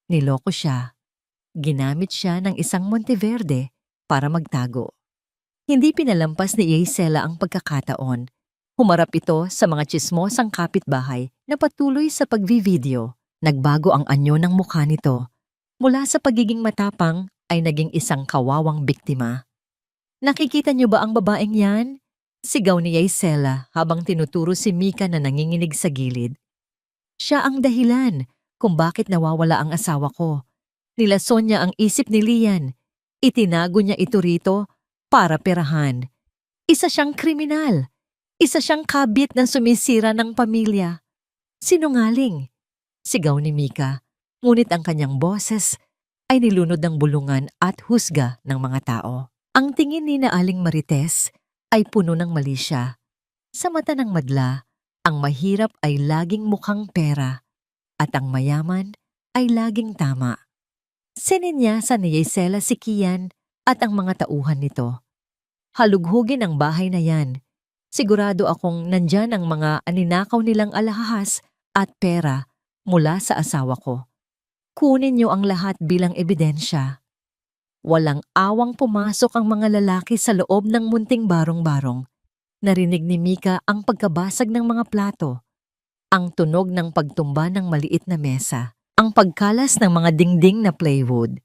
Niloko siya. Ginamit siya ng isang Monteverde para magtago. Hindi pinalampas ni Isela ang pagkakataon. Humarap ito sa mga tsismosang kapitbahay na patuloy sa pagvivideo. Nagbago ang anyo ng mukha nito. Mula sa pagiging matapang ay naging isang kawawang biktima. Nakikita niyo ba ang babaeng yan? Sigaw ni Isela habang tinuturo si Mika na nanginginig sa gilid. Siya ang dahilan kung bakit nawawala ang asawa ko. Nilason niya ang isip ni Lian. Itinago niya ito rito para perahan. Isa siyang kriminal. Isa siyang kabit na sumisira ng pamilya. Sinungaling. Sigaw ni Mika, ngunit ang kanyang boses ay nilunod ng bulungan at husga ng mga tao. Ang tingin ni na Aling Marites ay puno ng mali siya. Sa mata ng madla, ang mahirap ay laging mukhang pera at ang mayaman ay laging tama. Sininyasan ni Isela si Kian at ang mga tauhan nito. Halughugin ang bahay na yan. Sigurado akong nandyan ang mga aninakaw nilang alahas at pera mula sa asawa ko. Kunin niyo ang lahat bilang ebidensya. Walang awang pumasok ang mga lalaki sa loob ng munting barong-barong. Narinig ni Mika ang pagkabasag ng mga plato, ang tunog ng pagtumba ng maliit na mesa, ang pagkalas ng mga dingding na plywood,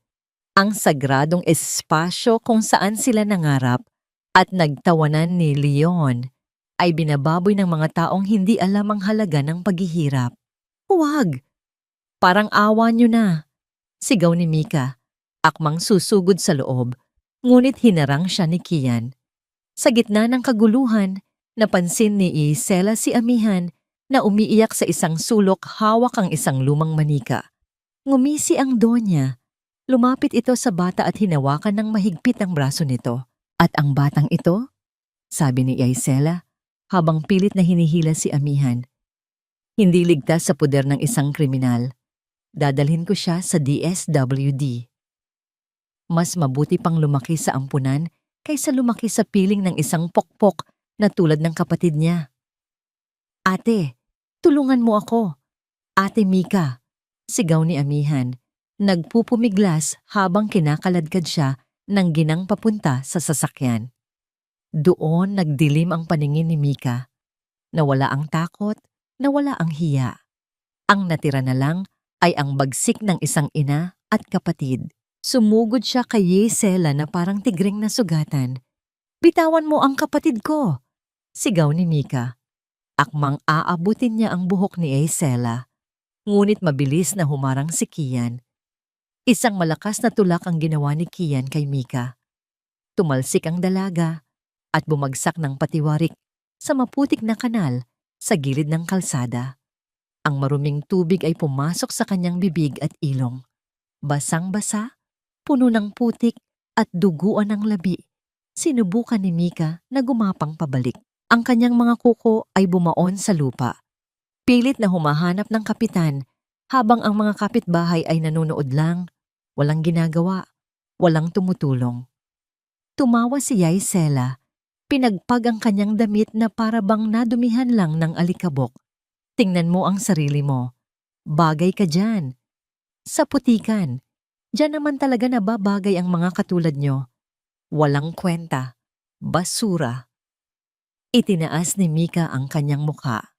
ang sagradong espasyo kung saan sila nangarap at nagtawanan ni Leon ay binababoy ng mga taong hindi alam ang halaga ng paghihirap. Huwag! Parang awa niyo na, sigaw ni Mika. Akmang susugod sa loob, ngunit hinarang siya ni Kian. Sa gitna ng kaguluhan, napansin ni Isela si amihan na umiiyak sa isang sulok hawak ang isang lumang manika. Ngumisi ang donya. Lumapit ito sa bata at hinawakan ng mahigpit ang braso nito. At ang batang ito? Sabi ni Isela, habang pilit na hinihila si amihan. Hindi ligtas sa puder ng isang kriminal. Dadalhin ko siya sa DSWD. Mas mabuti pang lumaki sa ampunan kaysa lumaki sa piling ng isang pokpok na tulad ng kapatid niya. Ate, tulungan mo ako. Ate Mika, sigaw ni amihan. Nagpupumiglas habang kinakaladkad siya ng ginang papunta sa sasakyan. Doon nagdilim ang paningin ni Mika. Nawala ang takot, nawala ang hiya. Ang natira na lang ay ang bagsik ng isang ina at kapatid. Sumugod siya kay Yesela na parang tigring na sugatan. Bitawan mo ang kapatid ko! Sigaw ni Mika. Akmang aabutin niya ang buhok ni Yesela. Ngunit mabilis na humarang si Kian. Isang malakas na tulak ang ginawa ni Kian kay Mika. Tumalsik ang dalaga at bumagsak ng patiwarik sa maputik na kanal sa gilid ng kalsada. Ang maruming tubig ay pumasok sa kanyang bibig at ilong. Basang-basa, puno ng putik at duguan ng labi. Sinubukan ni Mika na gumapang pabalik. Ang kanyang mga kuko ay bumaon sa lupa. Pilit na humahanap ng kapitan habang ang mga kapitbahay ay nanonood lang, walang ginagawa, walang tumutulong. Tumawa si Yesela, pinagpag ang kanyang damit na para bang nadumihan lang ng alikabok. Tingnan mo ang sarili mo. Bagay ka dyan. Sa putikan, dyan naman talaga nababagay ang mga katulad nyo. Walang kwenta. Basura. Itinaas ni Mika ang kanyang mukha.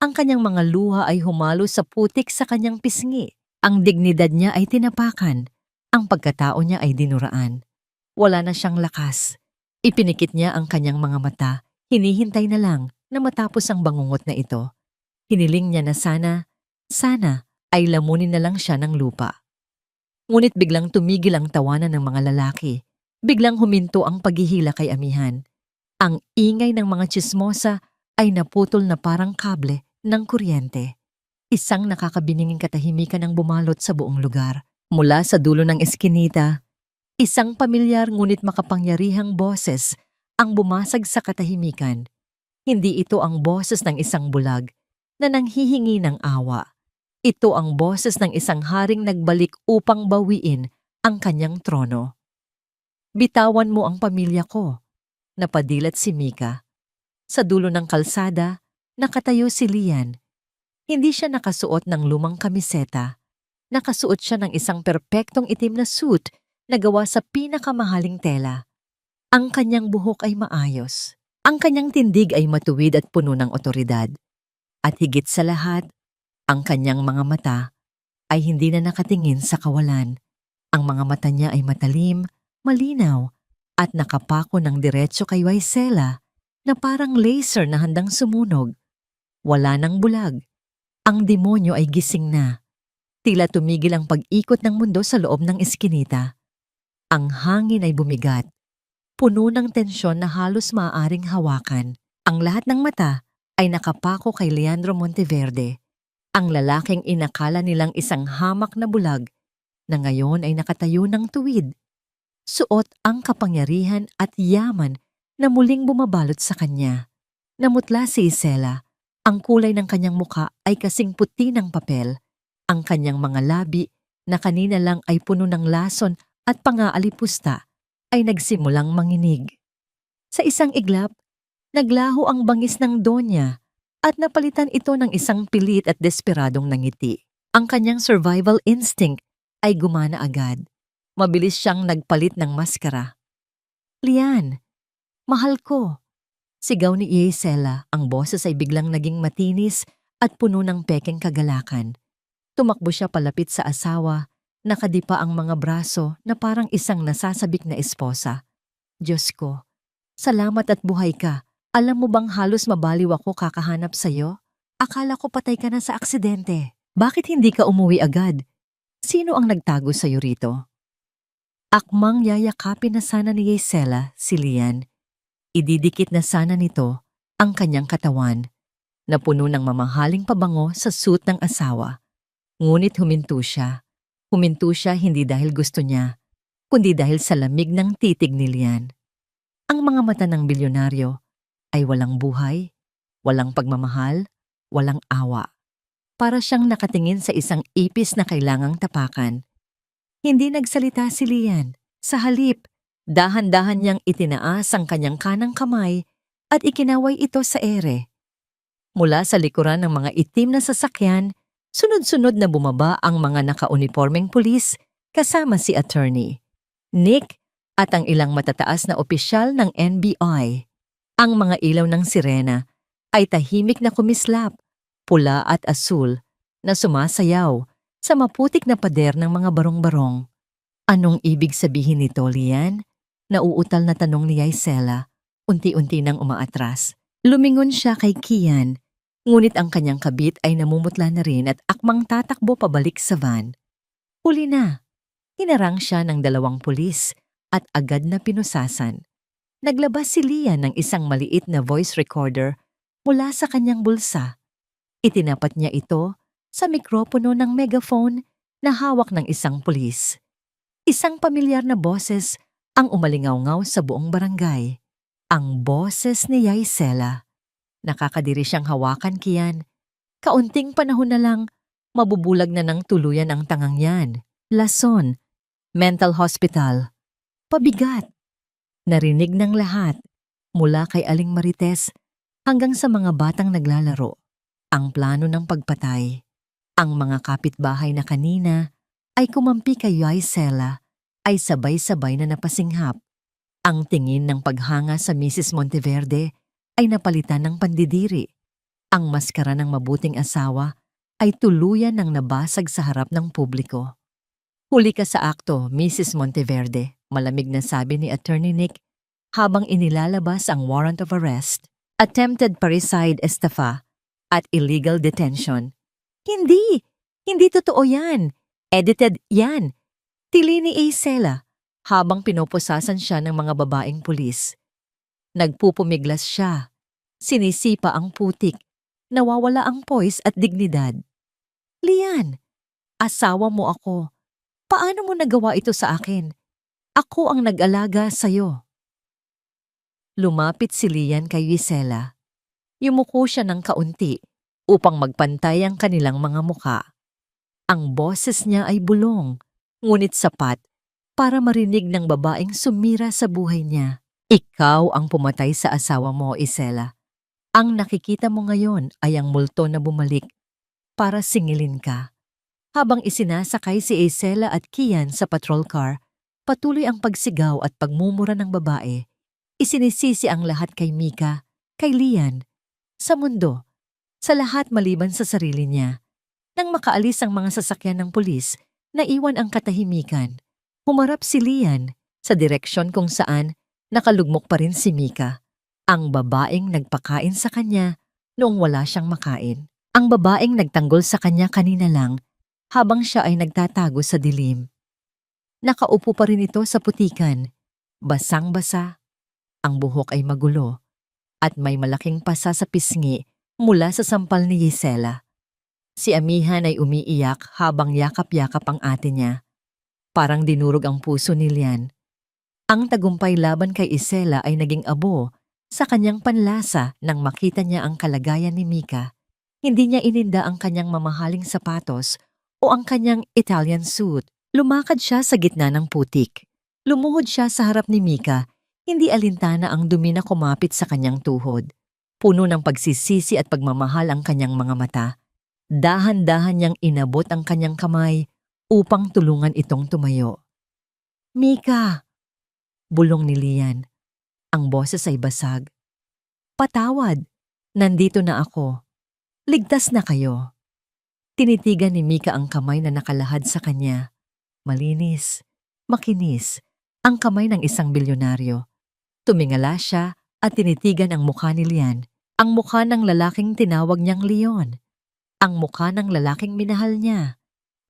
Ang kanyang mga luha ay humalo sa putik sa kanyang pisngi. Ang dignidad niya ay tinapakan. Ang pagkatao niya ay dinuraan. Wala na siyang lakas. Ipinikit niya ang kanyang mga mata. Hinihintay na lang na matapos ang bangungot na ito. Hiniling niya na sana ay lamunin na lang siya ng lupa. Ngunit biglang tumigil ang tawanan ng mga lalaki. Biglang huminto ang paghihila kay amihan. Ang ingay ng mga tsismosa ay naputol na parang kable ng kuryente. Isang nakakabininging katahimikan ang bumalot sa buong lugar. Mula sa dulo ng eskinita, isang pamilyar ngunit makapangyarihang boses ang bumasag sa katahimikan. Hindi ito ang boses ng isang bulag na nanghihingi ng awa. Ito ang boses ng isang haring nagbalik upang bawiin ang kanyang trono. Bitawan mo ang pamilya ko, napadilat si Mika. Sa dulo ng kalsada, nakatayo si Lian. Hindi siya nakasuot ng lumang kamiseta. Nakasuot siya ng isang perpektong itim na suit na gawa sa pinakamahaling tela. Ang kanyang buhok ay maayos. Ang kanyang tindig ay matuwid at puno ng otoridad. At higit sa lahat, ang kanyang mga mata ay hindi na nakatingin sa kawalan. Ang mga mata niya ay matalim, malinaw, at nakapako ng diretso kay Yesela na parang laser na handang sumunog. Wala nang bulag. Ang demonyo ay gising na. Tila tumigil ang pag-ikot ng mundo sa loob ng eskinita. Ang hangin ay bumigat. Puno ng tensyon na halos maaaring hawakan. Ang lahat ng mata ay nakapako kay Leandro Monteverde. Ang lalaking inakala nilang isang hamak na bulag na ngayon ay nakatayo ng tuwid. Suot ang kapangyarihan at yaman na muling bumabalot sa kanya. Namutla si Isela. Ang kulay ng kanyang muka ay kasing puti ng papel. Ang kanyang mga labi na kanina lang ay puno ng lason at pangaalipusta ay nagsimulang manginig. Sa isang iglap, naglaho ang bangis ng donya at napalitan ito ng isang pilit at desperadong nangiti. Ang kanyang survival instinct ay gumana agad. Mabilis siyang nagpalit ng maskara. Lian, mahal ko. Sigaw ni Isela, ang boses ay biglang naging matinis at puno ng pekeng kagalakan. Tumakbo siya palapit sa asawa, nakadipa ang mga braso na parang isang nasasabik na esposa. Diyos ko, salamat at buhay ka. Alam mo bang halos mabaliw ako kakahanap sa'yo? Akala ko patay ka na sa aksidente. Bakit hindi ka umuwi agad? Sino ang nagtago sa'yo rito? Akmang yayakapin na sana ni Gisela si Lian. Ididikit na sana nito ang kanyang katawan na puno ng mamahaling pabango sa suit ng asawa. Ngunit huminto siya. Huminto siya hindi dahil gusto niya, kundi dahil sa lamig ng titig ni Lian. Ang mga mata ng bilyonaryo ay walang buhay, walang pagmamahal, walang awa. Para siyang nakatingin sa isang ipis na kailangang tapakan. Hindi nagsalita si Lian. Sa halip, dahan-dahan niyang itinaas ang kanyang kanang kamay at ikinaway ito sa ere. Mula sa likuran ng mga itim na sasakyan, sunod-sunod na bumaba ang mga nakaunipormeng pulis kasama si attorney, Nick at ang ilang matataas na opisyal ng NBI. Ang mga ilaw ng sirena ay tahimik na kumislap, pula at asul, na sumasayaw sa maputik na pader ng mga barong-barong. Anong ibig sabihin nito, Lian? Nauutal na tanong ni Gisela, unti-unti nang umaatras. Lumingon siya kay Kian, ngunit ang kanyang kabit ay namumutla na rin at akmang tatakbo pabalik sa van. Huli na. Hinarang siya ng 2 pulis at agad na pinusasan. Naglabas si Lian ng isang maliit na voice recorder mula sa kanyang bulsa. Itinapat niya ito sa mikropono ng megaphone na hawak ng isang pulis. Isang pamilyar na boses ang umalingaw-ngaw sa buong barangay. Ang boses ni Gisela. Nakakadiri siyang hawakan, Kian. Kaunting panahon na lang, mabubulag na ng tuluyan ang tangang yan. Lason, mental hospital, pabigat. Narinig ng lahat, mula kay Aling Marites hanggang sa mga batang naglalaro. Ang plano ng pagpatay. Ang mga kapitbahay na kanina ay kumampi kay Gisela ay sabay-sabay na napasinghap. Ang tingin ng paghanga sa Mrs. Monteverde ay napalitan ng pandidiri. Ang maskara ng mabuting asawa ay tuluyan ng nabasag sa harap ng publiko. Huli ka sa akto, Mrs. Monteverde, malamig na sabi ni Attorney Nick habang inilalabas ang warrant of arrest, attempted parricide estafa at illegal detention. Hindi! Hindi totoo yan! Edited yan! Tili ni Gisela habang pinoposasan siya ng mga babaeng pulis. Nagpupumiglas siya. Sinisipa ang putik. Nawawala ang poise at dignidad. Lian, asawa mo ako. Paano mo nagawa ito sa akin? Ako ang nag-alaga sa'yo. Lumapit si Lian kay Gisela. Yumuko siya ng kaunti upang magpantay ang kanilang mga muka. Ang boses niya ay bulong, ngunit sapat para marinig ng babaeng sumira sa buhay niya. Ikaw ang pumatay sa asawa mo, Gisela. Ang nakikita mo ngayon ay ang multo na bumalik para singilin ka. Habang isinasakay si Gisela at Kian sa patrol car, patuloy ang pagsigaw at pagmumura ng babae. Isinisisi ang lahat kay Mika, kay Lian, sa mundo, sa lahat maliban sa sarili niya. Nang makaalis ang mga sasakyan ng pulis, naiwan ang katahimikan. Humarap si Lian sa direksyon kung saan nakalugmok pa rin si Mika, ang babaeng nagpakain sa kanya noong wala siyang makain. Ang babaeng nagtanggol sa kanya kanina lang habang siya ay nagtatago sa dilim. Nakaupo pa rin ito sa putikan, basang-basa. Ang buhok ay magulo at may malaking pasa sa pisngi mula sa sampal ni Gisela. Si amihan ay umiiyak habang yakap-yakap ang ate niya. Parang dinurog ang puso ni Lian. Ang tagumpay laban kay Gisela ay naging abo sa kanyang panlasa nang makita niya ang kalagayan ni Mika. Hindi niya ininda ang kanyang mamahaling sapatos o ang kanyang Italian suit. Lumakad siya sa gitna ng putik. Lumuhod siya sa harap ni Mika, hindi alintana ang dumi na kumapit sa kanyang tuhod. Puno ng pagsisisi at pagmamahal ang kanyang mga mata. Dahan-dahan niyang inabot ang kanyang kamay upang tulungan itong tumayo. Mika! Bulong ni Lian. Ang boses ay basag. Patawad! Nandito na ako. Ligtas na kayo. Tinitigan ni Mika ang kamay na nakalahad sa kanya. Malinis, makinis, ang kamay ng isang bilyonaryo. Tumingala siya at tinitigan ang mukha ni Lian, ang mukha ng lalaking tinawag niyang Leon, ang mukha ng lalaking minahal niya,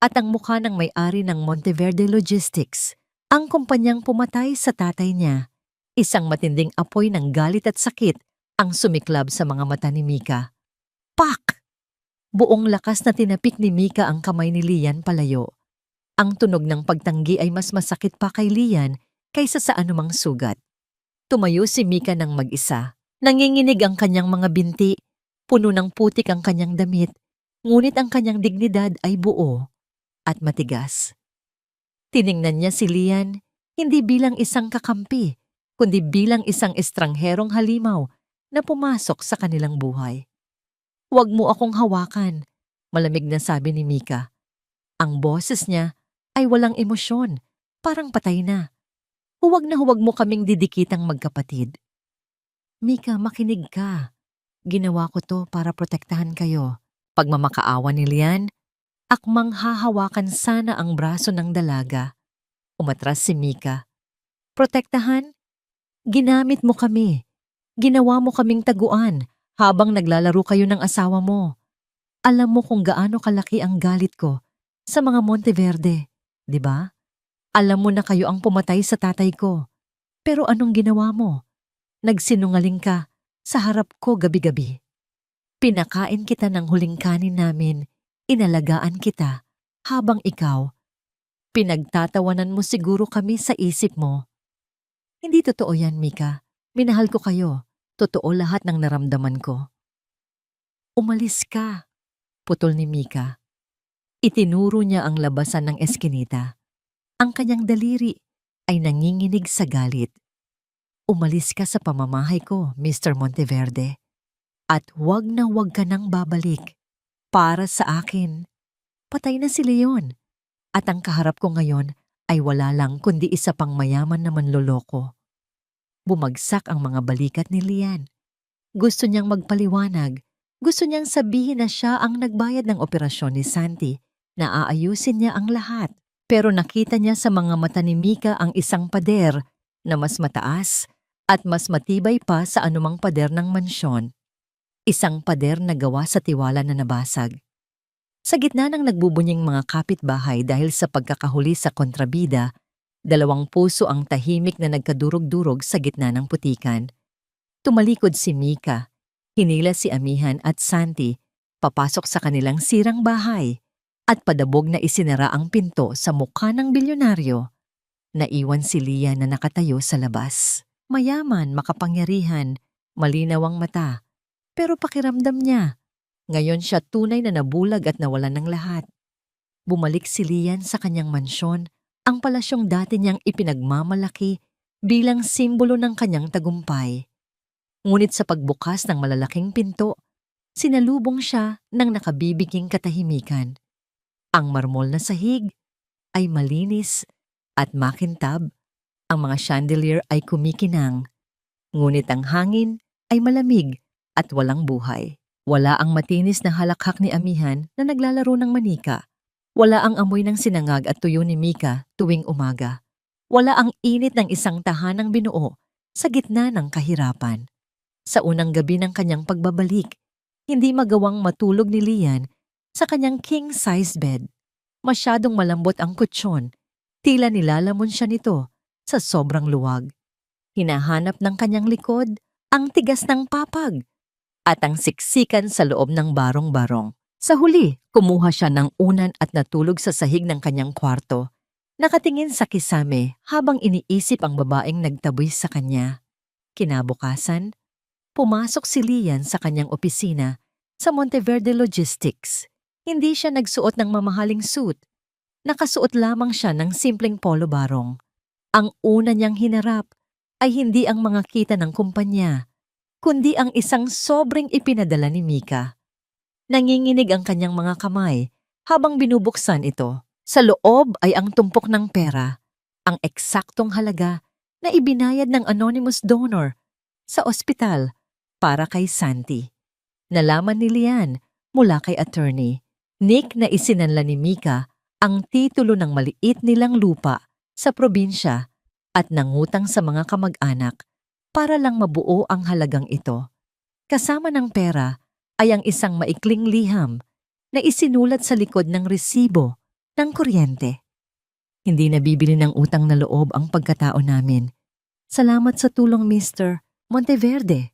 at ang mukha ng may-ari ng Monteverde Logistics, Ang kumpanyang pumatay sa tatay niya. Isang matinding apoy ng galit at sakit ang sumiklab sa mga mata ni Mika. Pak! Buong lakas na tinapik ni Mika ang kamay ni Lian palayo. Ang tunog ng pagtanggi ay mas masakit pa kay Lian kaysa sa anumang sugat. Tumayo si Mika ng mag-isa. Nanginginig ang kanyang mga binti. Puno ng putik ang kanyang damit. Ngunit ang kanyang dignidad ay buo at matigas. Tiningnan niya si Lian hindi bilang isang kakampi, kundi bilang isang estrangherong halimaw na pumasok sa kanilang buhay. "Huwag mo akong hawakan," malamig na sabi ni Mika. Ang boses niya ay walang emosyon, parang patay na. "Huwag na huwag mo kaming didikitang magkapatid." "Mika, makinig ka. Ginawa ko to para protektahan kayo." Pagmamakaawa ni Lian, akmang hahawakan sana ang braso ng dalaga. Umatras si Mika. "Protektahan? Ginamit mo kami. Ginawa mo kaming taguan habang naglalaro kayo ng asawa mo. Alam mo kung gaano kalaki ang galit ko sa mga Monteverde, di ba? Alam mo na kayo ang pumatay sa tatay ko. Pero anong ginawa mo? Nagsinungaling ka sa harap ko gabi-gabi. Pinakain kita ng huling kanin namin, inalagaan kita, habang ikaw, pinagtatawanan mo siguro kami sa isip mo. Hindi totoo yan, Mika. Minahal ko kayo. Totoo lahat ng naramdaman ko." "Umalis ka," putol ni Mika. Itinuro niya ang labasan ng eskinita. Ang kanyang daliri ay nanginginig sa galit. "Umalis ka sa pamamahay ko, Mr. Monteverde. At huwag na huwag ka nang babalik. Para sa akin, patay na si Leon. At ang kaharap ko ngayon ay wala lang kundi isa pang mayaman na manloloko." Bumagsak ang mga balikat ni Lian. Gusto niyang magpaliwanag. Gusto niyang sabihin na siya ang nagbayad ng operasyon ni Santi, na aayusin niya ang lahat. Pero nakita niya sa mga mata ni Mika ang isang pader na mas mataas at mas matibay pa sa anumang pader ng mansyon. Isang pader na gawa sa tiwala na nabasag. Sa gitna ng nagbubunying mga kapitbahay dahil sa pagkakahuli sa kontrabida, 2 puso ang tahimik na nagkadurog-durog sa gitna ng putikan. Tumalikod si Mika, hinila si Amihan at Santi, papasok sa kanilang sirang bahay, at padabog na isinara ang pinto sa mukha ng bilyonaryo. Naiwan si Lia na nakatayo sa labas. Mayaman, makapangyarihan, malinaw ang mata, pero pakiramdam niya, ngayon siya tunay na nabulag at nawalan ng lahat. Bumalik si Lian sa kanyang mansyon, ang palasyong dati niyang ipinagmamalaki bilang simbolo ng kanyang tagumpay. Ngunit sa pagbukas ng malalaking pinto, sinalubong siya ng nakabibiging katahimikan. Ang marmol na sahig ay malinis at makintab, ang mga chandelier ay kumikinang, ngunit ang hangin ay malamig at walang buhay. Wala ang matinis na halakhak ni Amihan na naglalaro ng manika. Wala ang amoy ng sinangag at tuyo ni Mika tuwing umaga. Wala ang init ng isang tahanang binuo sa gitna ng kahirapan. Sa unang gabi ng kanyang pagbabalik, hindi magawang matulog ni Lian sa kanyang king-size bed. Masyadong malambot ang kutsyon, tila nilalamon siya nito sa sobrang luwag. Hinahanap ng kanyang likod ang tigas ng papag at ang siksikan sa loob ng barong-barong. Sa huli, kumuha siya ng unan at natulog sa sahig ng kanyang kwarto. Nakatingin sa kisame habang iniisip ang babaeng nagtaboy sa kanya. Kinabukasan, pumasok si Lian sa kanyang opisina sa Monteverde Logistics. Hindi siya nagsuot ng mamahaling suit. Nakasuot lamang siya ng simpleng polo barong. Ang una niyang hinarap ay hindi ang mga kita ng kumpanya, kundi ang isang sobrang ipinadala ni Mika. Nanginginig ang kanyang mga kamay habang binubuksan ito. Sa loob ay ang tumpok ng pera, ang eksaktong halaga na ibinayad ng anonymous donor sa ospital para kay Santi. Nalaman ni Lian mula kay attorney Nick na isinanla ni Mika ang titulo ng maliit nilang lupa sa probinsya at nangutang sa mga kamag-anak para lang mabuo ang halagang ito. Kasama ng pera ay ang isang maikling liham na isinulat sa likod ng resibo ng kuryente. Hindi nabibili ng utang na loob ang pagkatao namin. Salamat sa tulong, Mr. Monteverde.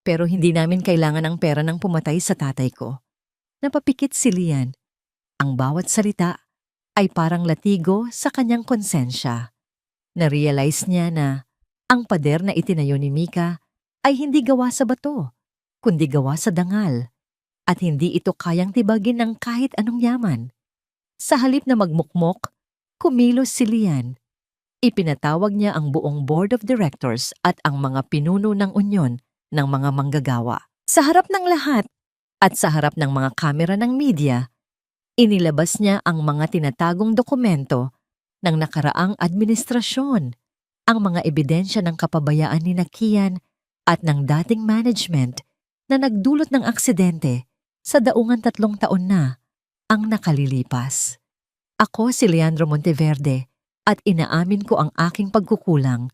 Pero hindi namin kailangan ng pera ng pumatay sa tatay ko. Napapikit si Lian. Ang bawat salita ay parang latigo sa kanyang konsensya. Na-realize niya na ang pader na itinayo ni Mika ay hindi gawa sa bato, kundi gawa sa dangal. At hindi ito kayang tibagin ng kahit anong yaman. Sa halip na magmukmok, kumilos si Lian. Ipinatawag niya ang buong board of directors at ang mga pinuno ng unyon ng mga manggagawa. Sa harap ng lahat at sa harap ng mga kamera ng media, inilabas niya ang mga tinatagong dokumento ng nakaraang administrasyon, ang mga ebidensya ng kapabayaan ni Kian at ng dating management na nagdulot ng aksidente sa daungan 3 taon na ang nakalilipas. Ako si Leandro Monteverde at inaamin ko ang aking pagkukulang.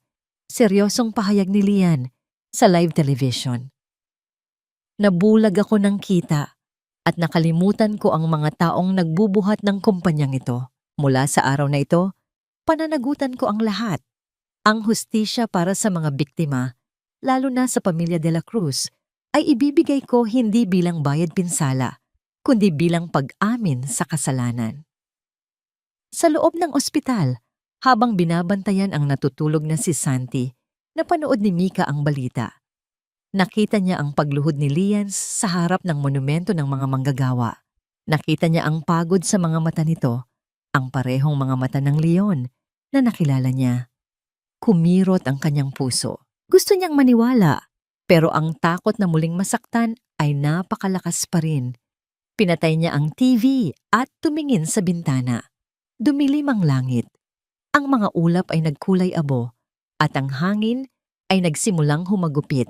Seryosong pahayag ni Lian sa live television. Nabulag ako ng kita at nakalimutan ko ang mga taong nagbubuhat ng kumpanyang ito. Mula sa araw na ito, pananagutan ko ang lahat. Ang hustisya para sa mga biktima, lalo na sa pamilya de la Cruz, ay ibibigay ko hindi bilang bayad pinsala, kundi bilang pag-amin sa kasalanan. Sa loob ng ospital, habang binabantayan ang natutulog na si Santi, napanood ni Mika ang balita. Nakita niya ang pagluhod ni Lian sa harap ng monumento ng mga manggagawa. Nakita niya ang pagod sa mga mata nito, ang parehong mga mata ng leon na nakilala niya. Kumirot ang kanyang puso. Gusto niyang maniwala, pero ang takot na muling masaktan ay napakalakas pa rin. Pinatay niya ang TV at tumingin sa bintana. Dumilim ang langit. Ang mga ulap ay nagkulay abo at ang hangin ay nagsimulang humagupit.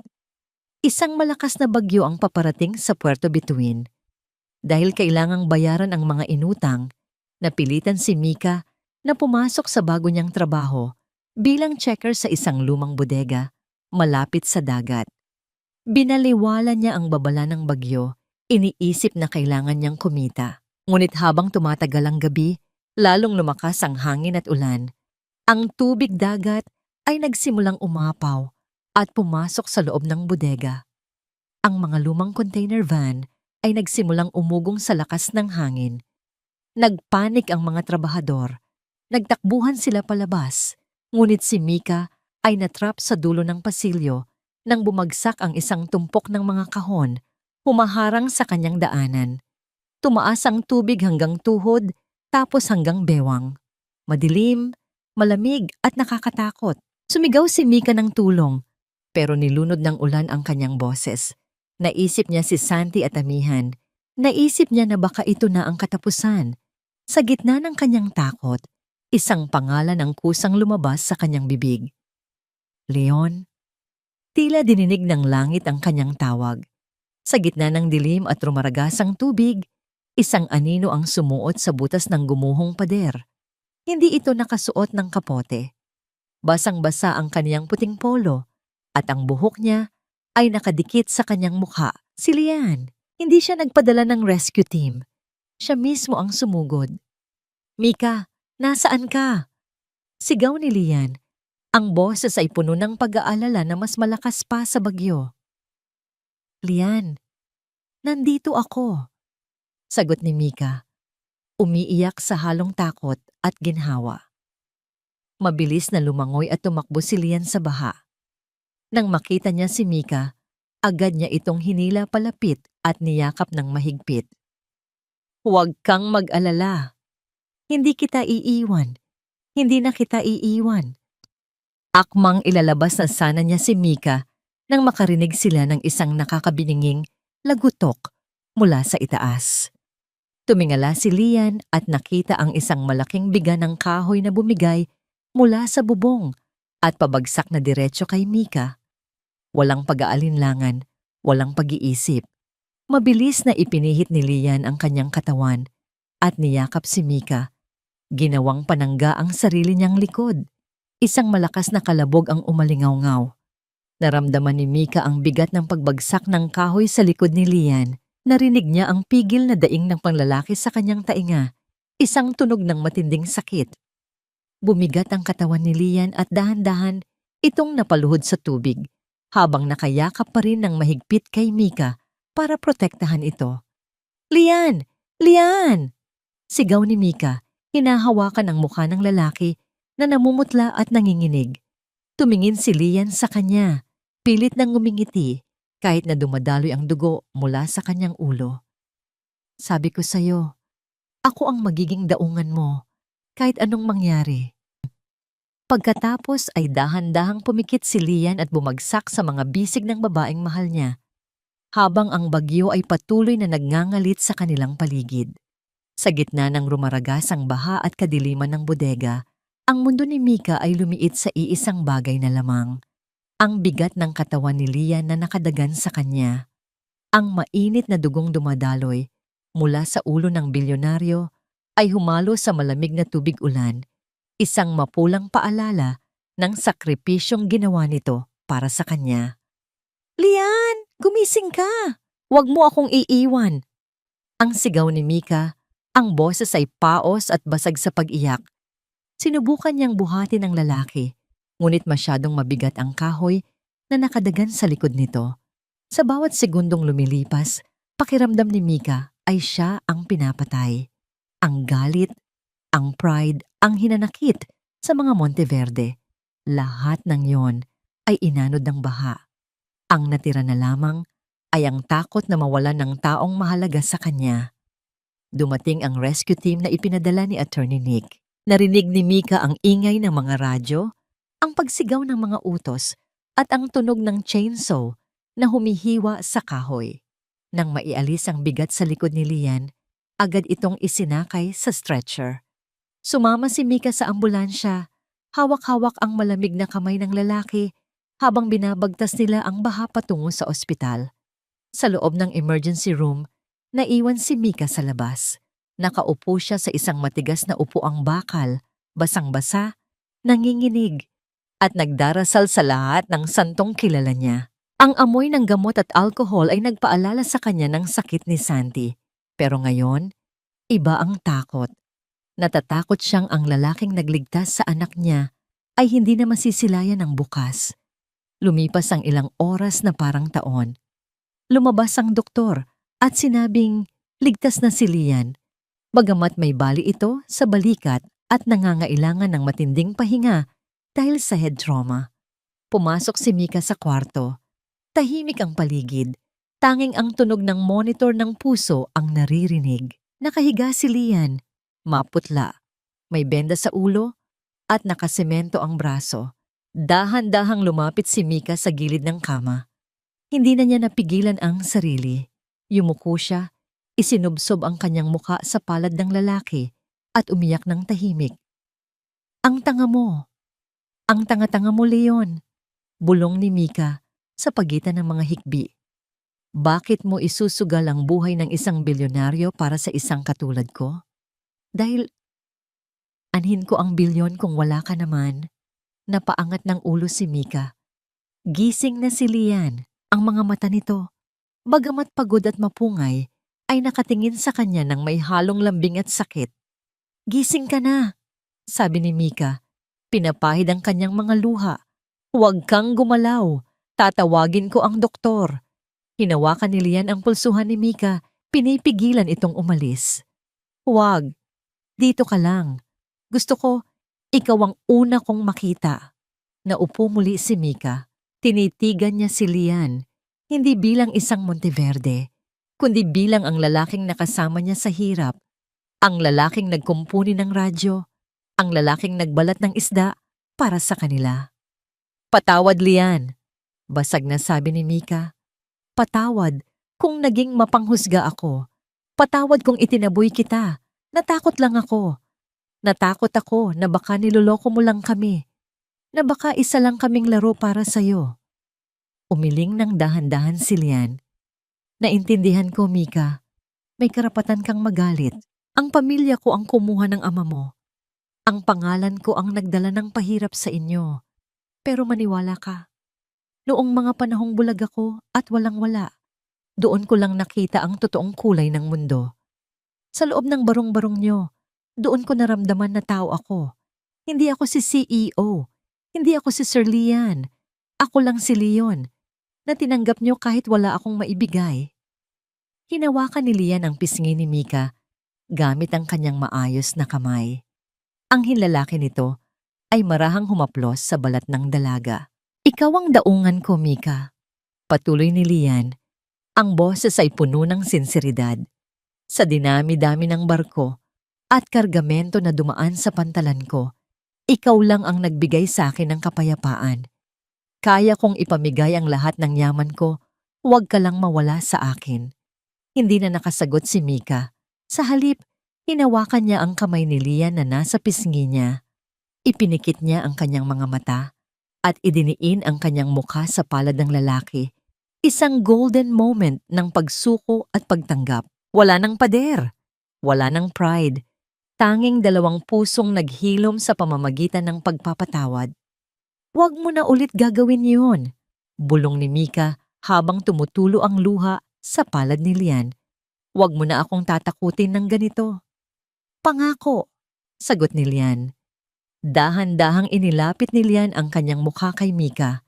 Isang malakas na bagyo ang paparating sa Puerto Bituin. Dahil kailangang bayaran ang mga inutang, napilitan si Mika na pumasok sa bago niyang trabaho bilang checker sa isang lumang bodega malapit sa dagat. Binaliwala niya ang babala ng bagyo, iniisip na kailangan niyang kumita. Ngunit habang tumatagal ang gabi, lalong lumakas ang hangin at ulan. Ang tubig dagat ay nagsimulang umapaw at pumasok sa loob ng bodega. Ang mga lumang container van ay nagsimulang umugong sa lakas ng hangin. Nagpanik ang mga trabahador. Nagtakbuhan sila palabas, ngunit si Mika ay natrap sa dulo ng pasilyo nang bumagsak ang isang tumpok ng mga kahon, humaharang sa kanyang daanan. Tumaas ang tubig hanggang tuhod, tapos hanggang bewang. Madilim, malamig at nakakatakot. Sumigaw si Mika ng tulong, pero nilunod ng ulan ang kanyang boses. Naisip niya si Santi at Amihan. Naisip niya na baka ito na ang katapusan. Sa gitna ng kanyang takot, isang pangalan ang kusang lumabas sa kanyang bibig. Leon. Tila dininig ng langit ang kanyang tawag. Sa gitna ng dilim at rumaragasang tubig, isang anino ang sumuot sa butas ng gumuhong pader. Hindi ito nakasuot ng kapote. Basang-basa ang kaniyang puting polo at ang buhok niya ay nakadikit sa kanyang mukha. Si Lian, hindi siya nagpadala ng rescue team. Siya mismo ang sumugod. Mika, nasaan ka? Sigaw ni Lian. Ang boses ay puno ng pag-aalala na mas malakas pa sa bagyo. Lian, nandito ako. Sagot ni Mika, umiiyak sa halong takot at ginhawa. Mabilis na lumangoy at tumakbo si Lian sa baha. Nang makita niya si Mika, agad niya itong hinila palapit at niyakap ng mahigpit. Huwag kang mag-alala. Hindi kita iiwan. Hindi na kita iiwan. Akmang ilalabas na sana niya si Mika nang makarinig sila ng isang nakakabininging lagutok mula sa itaas. Tumingala si Lian at nakita ang isang malaking biga ng kahoy na bumigay mula sa bubong at pabagsak na diretso kay Mika. Walang pag-aalinlangan, walang pag-iisip. Mabilis na ipinihit ni Lian ang kanyang katawan at niyakap si Mika. Ginawang panangga ang sarili niyang likod. Isang malakas na kalabog ang umalingaw-ngaw. Naramdaman ni Mika ang bigat ng pagbagsak ng kahoy sa likod ni Lian. Narinig niya ang pigil na daing ng panglalaki sa kanyang tainga. Isang tunog ng matinding sakit. Bumigat ang katawan ni Lian at dahan-dahan itong napaluhod sa tubig habang nakayakap pa rin ng mahigpit kay Mika para protektahan ito. Lian! Lian! Sigaw ni Mika, hinahawakan ang mukha ng lalaki na namumutla at nanginginig. Tumingin si Lian sa kanya, pilit nang ngumingiti kahit na dumadaloy ang dugo mula sa kanyang ulo. Sabi ko sa'yo, ako ang magiging daungan mo kahit anong mangyari. Pagkatapos ay dahan-dahang pumikit si Lian at bumagsak sa mga bisig ng babaeng mahal niya, habang ang bagyo ay patuloy na nagngangalit sa kanilang paligid. Sa gitna ng rumaragasang baha at kadiliman ng bodega, ang mundo ni Mika ay lumiit sa iisang bagay na lamang. Ang bigat ng katawan ni Lian na nakadagan sa kanya. Ang mainit na dugong dumadaloy mula sa ulo ng bilyonaryo ay humalo sa malamig na tubig ulan, isang mapulang paalala ng sakripisyong ginawa nito para sa kanya. Lian, gumising ka! Huwag mo akong iiwan! Ang sigaw ni Mika, ang boses ay paos at basag sa pag-iyak. Sinubukan niyang buhatin ang lalaki, ngunit masyadong mabigat ang kahoy na nakadagan sa likod nito. Sa bawat segundong lumilipas, pakiramdam ni Mika ay siya ang pinapatay. Ang galit, ang pride, ang hinanakit sa mga Monteverde. Lahat ng yon ay inanod ng baha. Ang natira na lamang ay ang takot na mawalan ng taong mahalaga sa kanya. Dumating ang rescue team na ipinadala ni Attorney Nick. Narinig ni Mika ang ingay ng mga radyo, ang pagsigaw ng mga utos, at ang tunog ng chainsaw na humihiwa sa kahoy. Nang maialis ang bigat sa likod ni Lian, agad itong isinakay sa stretcher. Sumama si Mika sa ambulansya, hawak-hawak ang malamig na kamay ng lalaki habang binabagtas nila ang baha patungo sa ospital. Sa loob ng emergency room, naiwan si Mika sa labas. Nakaupo siya sa isang matigas na upuang bakal, basang-basa, nanginginig, at nagdarasal sa lahat ng santong kilala niya. Ang amoy ng gamot at alkohol ay nagpaalala sa kanya ng sakit ni Santi. Pero ngayon, iba ang takot. Natatakot siyang ang lalaking nagligtas sa anak niya ay hindi na masisilayan ng bukas. Lumipas ang ilang oras na parang taon. Lumabas ang doktor at sinabing ligtas na si Lian. Bagamat may bali ito sa balikat at nangangailangan ng matinding pahinga dahil sa head trauma. Pumasok si Mika sa kwarto. Tahimik ang paligid. Tanging ang tunog ng monitor ng puso ang naririnig. Nakahiga si Lian. Maputla. May benda sa ulo at nakasemento ang braso. Dahan-dahang lumapit si Mika sa gilid ng kama. Hindi na niya napigilan ang sarili. Yumuko siya, isinubsob ang kanyang muka sa palad ng lalaki at umiyak ng tahimik. Ang tanga mo! Ang tanga-tanga mo, Leon! Bulong ni Mika sa pagitan ng mga hikbi. Bakit mo isusugal ang buhay ng isang bilyonaryo para sa isang katulad ko? Dahil anhin ko ang bilyon kung wala ka naman. Napaangat ng ulo si Mika. Gising na si Lian. Ang mga mata nito, bagamat pagod at mapungay, ay nakatingin sa kanya ng may halong lambing at sakit. Gising ka na, sabi ni Mika. Pinapahid ang kanyang mga luha. Huwag kang gumalaw. Tatawagin ko ang doktor. Hinawakan ni Lian ang pulsuhan ni Mika. Pinipigilan itong umalis. Huwag. Dito ka lang. Gusto ko, ikaw ang una kong makita. Naupo muli si Mika. Tinitigan niya si Lian, hindi bilang isang Monteverde, kundi bilang ang lalaking nakasama niya sa hirap, ang lalaking nagkumpuni ng radyo, ang lalaking nagbalat ng isda para sa kanila. Patawad, Lian, basag na sabi ni Mika. Patawad kung naging mapanghusga ako. Patawad kung itinaboy kita. Natakot lang ako. Natakot ako na baka niloloko mo lang kami. Na baka isa lang kaming laro para sa'yo. Umiling ng dahan-dahan si Lian. Naintindihan ko, Mika. May karapatan kang magalit. Ang pamilya ko ang kumuha ng ama mo. Ang pangalan ko ang nagdala ng pahirap sa inyo. Pero maniwala ka. Noong mga panahong bulag ako at walang-wala, doon ko lang nakita ang totoong kulay ng mundo. Sa loob ng barong-barong nyo, doon ko naramdaman na tao ako. Hindi ako si CEO. Hindi ako si Sir Lian. Ako lang si Leon, na tinanggap niyo kahit wala akong maibigay. Hinawakan ni Lian ang pisngi ni Mika gamit ang kanyang maayos na kamay. Ang hinlalaki nito ay marahang humaplos sa balat ng dalaga. Ikaw ang daungan ko, Mika. Patuloy ni Lian. Ang boses ay puno ng sinseridad. Sa dinami-dami ng barko at kargamento na dumaan sa pantalan ko, ikaw lang ang nagbigay sa akin ng kapayapaan. Kaya kong ipamigay ang lahat ng yaman ko, huwag ka lang mawala sa akin. Hindi na nakasagot si Mika. Sa halip, hinawakan niya ang kamay ni Lian na nasa pisngi niya. Ipinikit niya ang kanyang mga mata at idiniin ang kanyang mukha sa palad ng lalaki. Isang golden moment ng pagsuko at pagtanggap. Wala ng pader, wala ng pride. Tanging dalawang pusong naghilom sa pamamagitan ng pagpapatawad. Huwag mo na ulit gagawin yun, bulong ni Mika habang tumutulo ang luha sa palad ni Lian. Huwag mo na akong tatakutin ng ganito. Pangako, sagot ni Lian. Dahan-dahang inilapit ni Lian ang kanyang mukha kay Mika.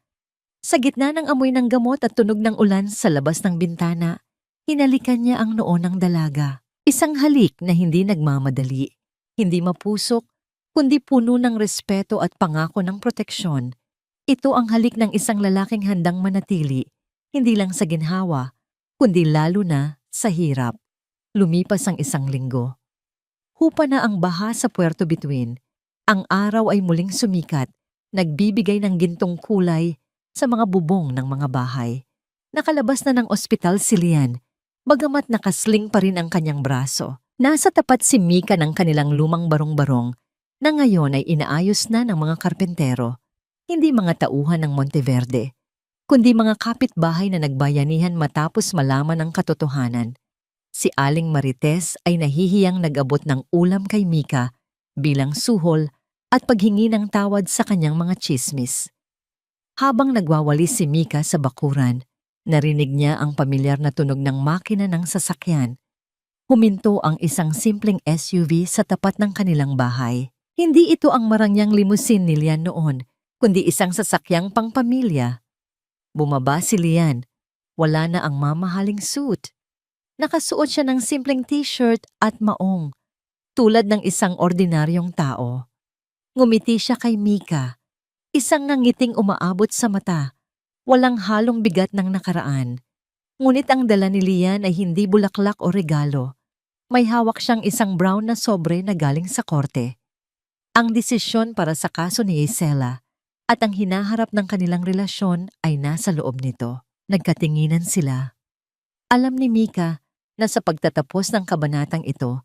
Sa gitna ng amoy ng gamot at tunog ng ulan sa labas ng bintana, hinalikan niya ang noo ng dalaga. Isang halik na hindi nagmamadali, hindi mapusok, kundi puno ng respeto at pangako ng proteksyon. Ito ang halik ng isang lalaking handang manatili, hindi lang sa ginhawa, kundi lalo na sa hirap. Lumipas ang isang linggo. Hupa na ang baha sa Puerto Bituin. Ang araw ay muling sumikat, nagbibigay ng gintong kulay sa mga bubong ng mga bahay. Nakalabas na ng ospital si Lian, bagamat nakasling pa rin ang kanyang braso. Nasa tapat si Mika ng kanilang lumang barong-barong na ngayon ay inaayos na ng mga karpentero. Hindi mga tauhan ng Monteverde, kundi mga kapitbahay na nagbayanihan matapos malaman ang katotohanan. Si Aling Marites ay nahihiyang nag-abot ng ulam kay Mika bilang suhol at paghingi ng tawad sa kanyang mga tsismis. Habang nagwawalis si Mika sa bakuran, narinig niya ang pamilyar na tunog ng makina ng sasakyan. Huminto ang isang simpleng SUV sa tapat ng kanilang bahay. Hindi ito ang marangyang limousine ni Lian noon, kundi isang sasakyang pangpamilya. Bumaba si Lian. Wala na ang mamahaling suit. Nakasuot siya ng simpleng t-shirt at maong, tulad ng isang ordinaryong tao. Ngumiti siya kay Mika. Isang ngangiting umaabot sa mata, walang halong bigat ng nakaraan. Ngunit ang dala ni Lian ay hindi bulaklak o regalo. May hawak siyang isang brown na sobre na galing sa korte. Ang desisyon para sa kaso ni Isela at ang hinaharap ng kanilang relasyon ay nasa loob nito. Nagkatinginan sila. Alam ni Mika na sa pagtatapos ng kabanatang ito,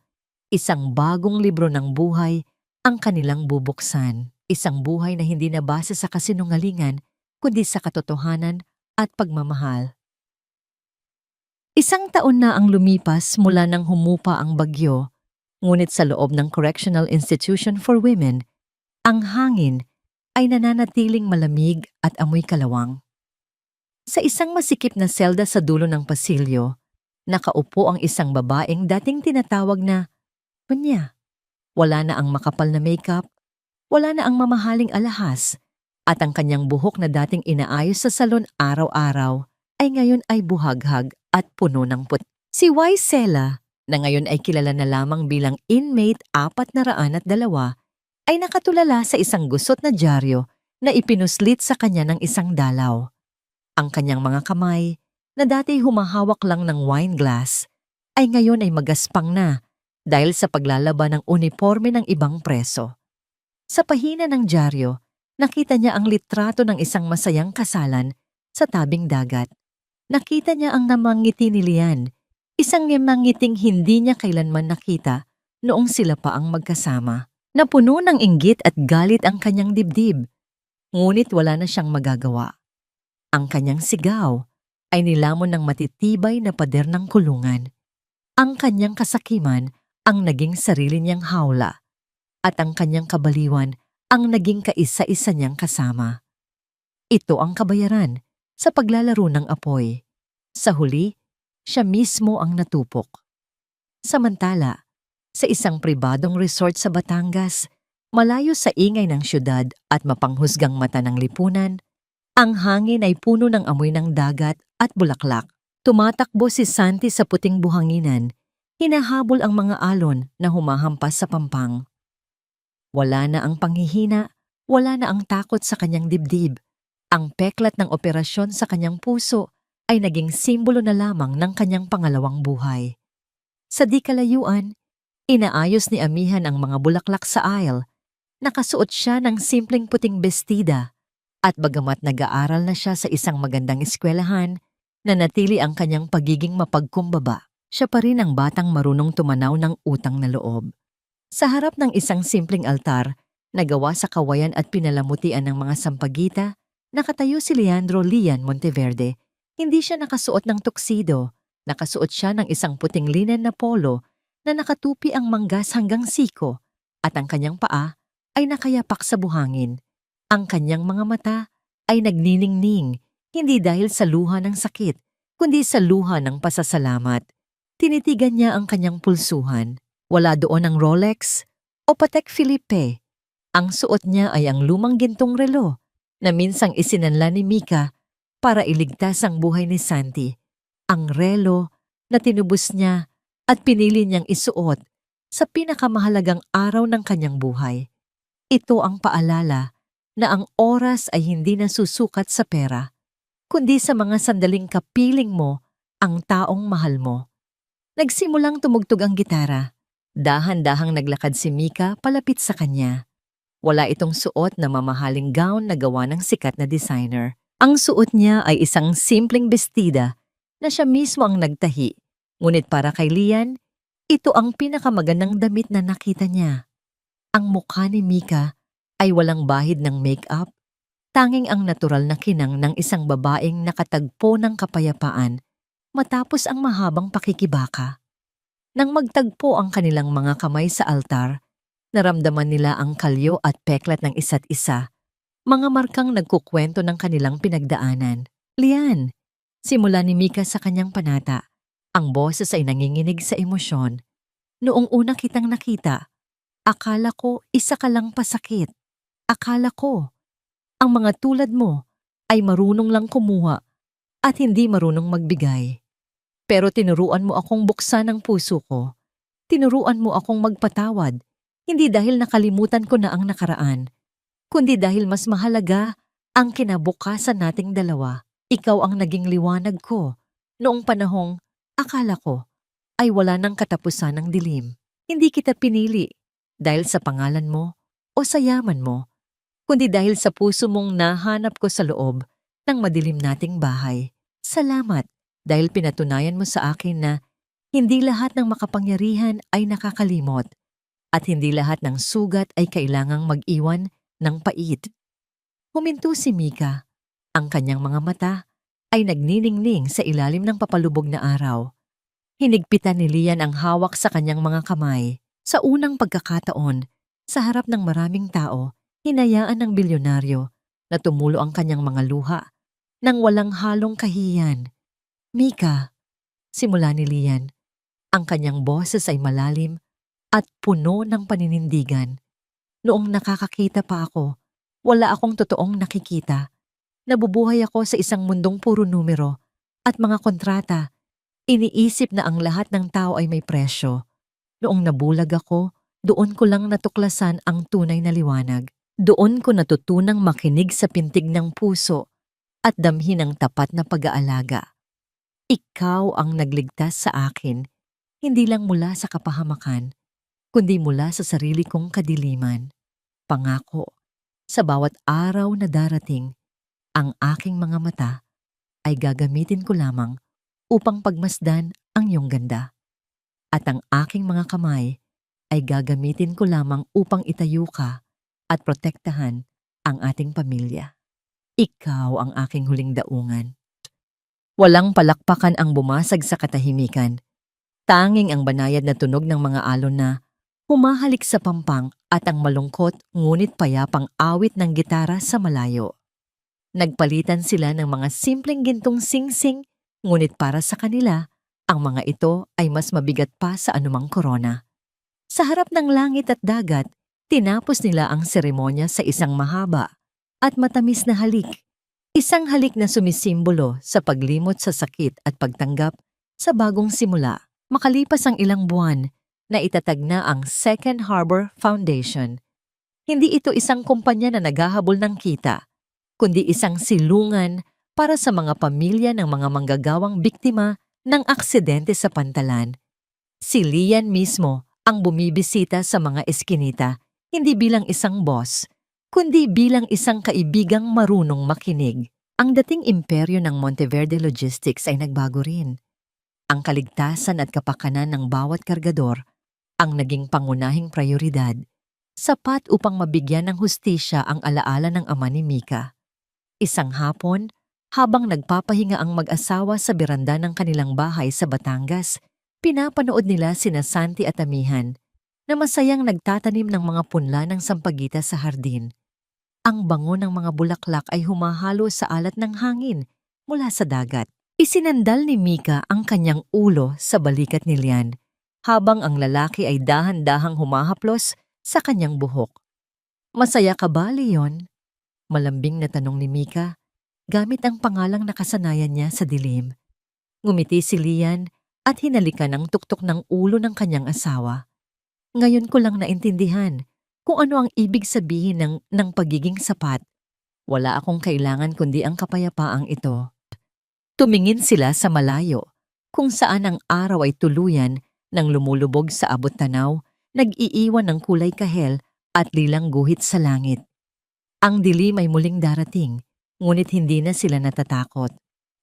isang bagong libro ng buhay ang kanilang bubuksan. Isang buhay na hindi na base sa kasinungalingan, kundi sa katotohanan at pagmamahal. Isang taon na ang lumipas mula nang humupa ang bagyo, ngunit sa loob ng Correctional Institution for Women, ang hangin ay nananatiling malamig at amoy kalawang. Sa isang masikip na selda sa dulo ng pasilyo, nakaupo ang isang babaeng dating tinatawag na Punya. Wala na ang makapal na makeup, wala na ang mamahaling alahas, at ang kanyang buhok na dating inaayos sa salon araw-araw ay ngayon ay buhaghag at puno ng puti. Si Ysela, na ngayon ay kilala na lamang bilang inmate 402, ay nakatulala sa isang gusot na dyaryo na ipinuslit sa kanya ng isang dalaw. Ang kanyang mga kamay, na dati humahawak lang ng wine glass, ay ngayon ay magaspang na dahil sa paglalaba ng uniforme ng ibang preso. Sa pahina ng dyaryo, nakita niya ang litrato ng isang masayang kasalan sa tabing dagat. Nakita niya ang namangiti ni Lian, isang namangiting hindi niya kailanman nakita noong sila pa ang magkasama. Napuno ng inggit at galit ang kanyang dibdib, ngunit wala na siyang magagawa. Ang kanyang sigaw ay nilamon ng matitibay na pader ng kulungan. Ang kanyang kasakiman ang naging sarili niyang hawla, at ang kanyang kabaliwan ang naging kaisa-isa niyang kasama. Ito ang kabayaran sa paglalaro ng apoy. Sa huli, siya mismo ang natupok. Samantala, sa isang pribadong resort sa Batangas, Malayo sa ingay ng syudad at mapanghusgang mata ng lipunan, ang hangin ay puno ng amoy ng dagat at bulaklak. Tumatakbo si Santi sa puting buhanginan, hinahabol ang mga alon na humahampas sa pampang. Wala na ang panghihina, wala na ang takot sa kanyang dibdib. Ang peklat ng operasyon sa kanyang puso ay naging simbolo na lamang ng kanyang pangalawang buhay. Sa di kalayuan, inaayos ni Amihan ang mga bulaklak sa aisle. Nakasuot siya ng simpleng puting bestida at bagamat nag-aaral na siya sa isang magandang eskwelahan, nanatili ang kanyang pagiging mapagkumbaba. Siya pa rin ang batang marunong tumanaw ng utang na loob. Sa harap ng isang simpleng altar, nagawa sa kawayan at pinalamutian ng mga sampagita, nakatayo si Leandro Lian Monteverde. Hindi siya nakasuot ng tuxedo, nakasuot siya ng isang puting linen na polo na nakatupi ang manggas hanggang siko at ang kanyang paa ay nakayapak sa buhangin. Ang kanyang mga mata ay nagniningning, hindi dahil sa luha ng sakit, kundi sa luha ng pasasalamat. Tinitigan niya ang kanyang pulsuhan. Wala doon ang Rolex o Patek Philippe. Ang suot niya ay ang lumang gintong relo na minsang isinanla ni Mika para iligtas ang buhay ni Santi. Ang relo na tinubos niya at pinili niyang isuot sa pinakamahalagang araw ng kanyang buhay. Ito ang paalala na ang oras ay hindi nasusukat sa pera, kundi sa mga sandaling kapiling mo ang taong mahal mo. Nagsimulang tumugtog ang gitara. Dahan-dahang naglakad si Mika palapit sa kanya. Wala itong suot na mamahaling gown na gawa ng sikat na designer. Ang suot niya ay isang simpleng bestida na siya mismo ang nagtahi. Ngunit para kay Lian, ito ang pinakamagandang damit na nakita niya. Ang mukha ni Mika ay walang bahid ng make-up, tanging ang natural na kinang ng isang babaeng nakatagpo ng kapayapaan matapos ang mahabang pakikibaka. Nang magtagpo ang kanilang mga kamay sa altar, naramdaman nila ang kalyo at peklat ng isa't isa, mga markang nagkukwento ng kanilang pinagdaanan. Lian, simula ni Mika sa kanyang panata, ang boses ay nanginginig sa emosyon. Noong una kitang nakita, akala ko isa ka lang pasakit. Akala ko, ang mga tulad mo ay marunong lang kumuha at hindi marunong magbigay. Pero tinuruan mo akong buksan ang puso ko. Tinuruan mo akong magpatawad, hindi dahil nakalimutan ko na ang nakaraan, kundi dahil mas mahalaga ang kinabukasan nating dalawa. Ikaw ang naging liwanag ko noong panahong akala ko ay wala nang katapusan ng dilim. Hindi kita pinili dahil sa pangalan mo o sa yaman mo, kundi dahil sa puso mong nahanap ko sa loob ng madilim nating bahay. Salamat dahil pinatunayan mo sa akin na hindi lahat ng makapangyarihan ay nakakalimot at hindi lahat ng sugat ay kailangang mag-iwan ng pait. Huminto si Mika. Ang kanyang mga mata ay nagniningning sa ilalim ng papalubog na araw. Hinigpitan ni Lian ang hawak sa kanyang mga kamay. Sa unang pagkakataon, sa harap ng maraming tao, hinayaan ng bilyonaryo na tumulo ang kanyang mga luha nang walang halong kahiyan. Mika, simula ni Lian, ang kanyang boses ay malalim at puno ng paninindigan. Noong nakakakita pa ako, wala akong totoong nakikita. Nabubuhay ako sa isang mundong puro numero at mga kontrata. Iniisip na ang lahat ng tao ay may presyo. Noong nabulag ako, doon ko lang natuklasan ang tunay na liwanag. Doon ko natutunang makinig sa pintig ng puso at damhin ang tapat na pag-aalaga. Ikaw ang nagligtas sa akin, hindi lang mula sa kapahamakan, kundi mula sa sarili kong kadiliman. Pangako, sa bawat araw na darating, ang aking mga mata ay gagamitin ko lamang upang pagmasdan ang iyong ganda. At ang aking mga kamay ay gagamitin ko lamang upang itayo ka at protektahan ang ating pamilya. Ikaw ang aking huling daungan. Walang palakpakan ang bumasag sa katahimikan. Tanging ang banayad na tunog ng mga alon na humahalik sa pampang at ang malungkot ngunit payapang awit ng gitara sa malayo. Nagpalitan sila ng mga simpleng gintong singsing, ngunit para sa kanila, ang mga ito ay mas mabigat pa sa anumang korona. Sa harap ng langit at dagat, Tinapos nila ang seremonya sa isang mahaba at matamis na halik. Isang halik na sumisimbolo sa paglimot sa sakit at pagtanggap sa bagong simula. Makalipas ang ilang buwan, na itatag na ang Second Harbor Foundation. Hindi ito isang kumpanya na naghahabol ng kita, kundi isang silungan para sa mga pamilya ng mga manggagawang biktima ng aksidente sa pantalan. Si Lian mismo ang bumibisita sa mga eskinita, hindi bilang isang boss, kundi bilang isang kaibigang marunong makinig. Ang dating imperyo ng Monteverde Logistics ay nagbago rin. Ang kaligtasan at kapakanan ng bawat kargador ang naging pangunahing prioridad, sapat upang mabigyan ng hustisya ang alaala ng ama ni Mika. Isang hapon, habang nagpapahinga ang mag-asawa sa beranda ng kanilang bahay sa Batangas, pinapanood nila sina Santi at Amihan na masayang nagtatanim ng mga punla ng sampagita sa hardin. Ang bango ng mga bulaklak ay humahalo sa alat ng hangin mula sa dagat. Isinandal ni Mika ang kanyang ulo sa balikat ni Lian, habang ang lalaki ay dahan-dahang humahaplos sa kanyang buhok. "Masaya ka ba, Leon?" Malambing na tanong ni Mika, gamit ang pangalang nakasanayan niya sa dilim. Ngumiti si Lian at hinalikan ang tuktok ng ulo ng kanyang asawa. "Ngayon ko lang naintindihan kung ano ang ibig sabihin ng pagiging sapat. Wala akong kailangan kundi ang kapayapaang ito." Tumingin sila sa malayo, kung saan ang araw ay tuluyan nang lumulubog sa abot tanaw, nag-iiwan ng kulay kahel at lilang guhit sa langit. Ang dilim ay muling darating, ngunit hindi na sila natatakot.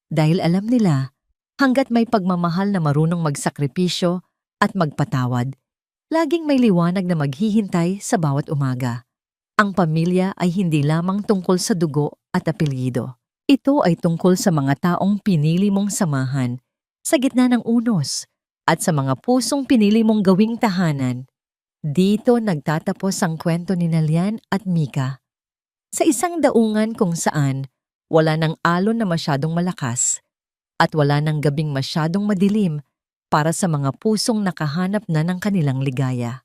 Dahil alam nila, hanggat may pagmamahal na marunong magsakripisyo at magpatawad, laging may liwanag na maghihintay sa bawat umaga. Ang pamilya ay hindi lamang tungkol sa dugo at apelyido. Ito ay tungkol sa mga taong pinili mong samahan sa gitna ng unos at sa mga pusong pinili mong gawing tahanan. Dito nagtatapos ang kwento ni Lian at Mika. Sa isang daungan kung saan wala ng alon na masyadong malakas at wala ng gabing masyadong madilim para sa mga pusong nakahanap na ng kanilang ligaya.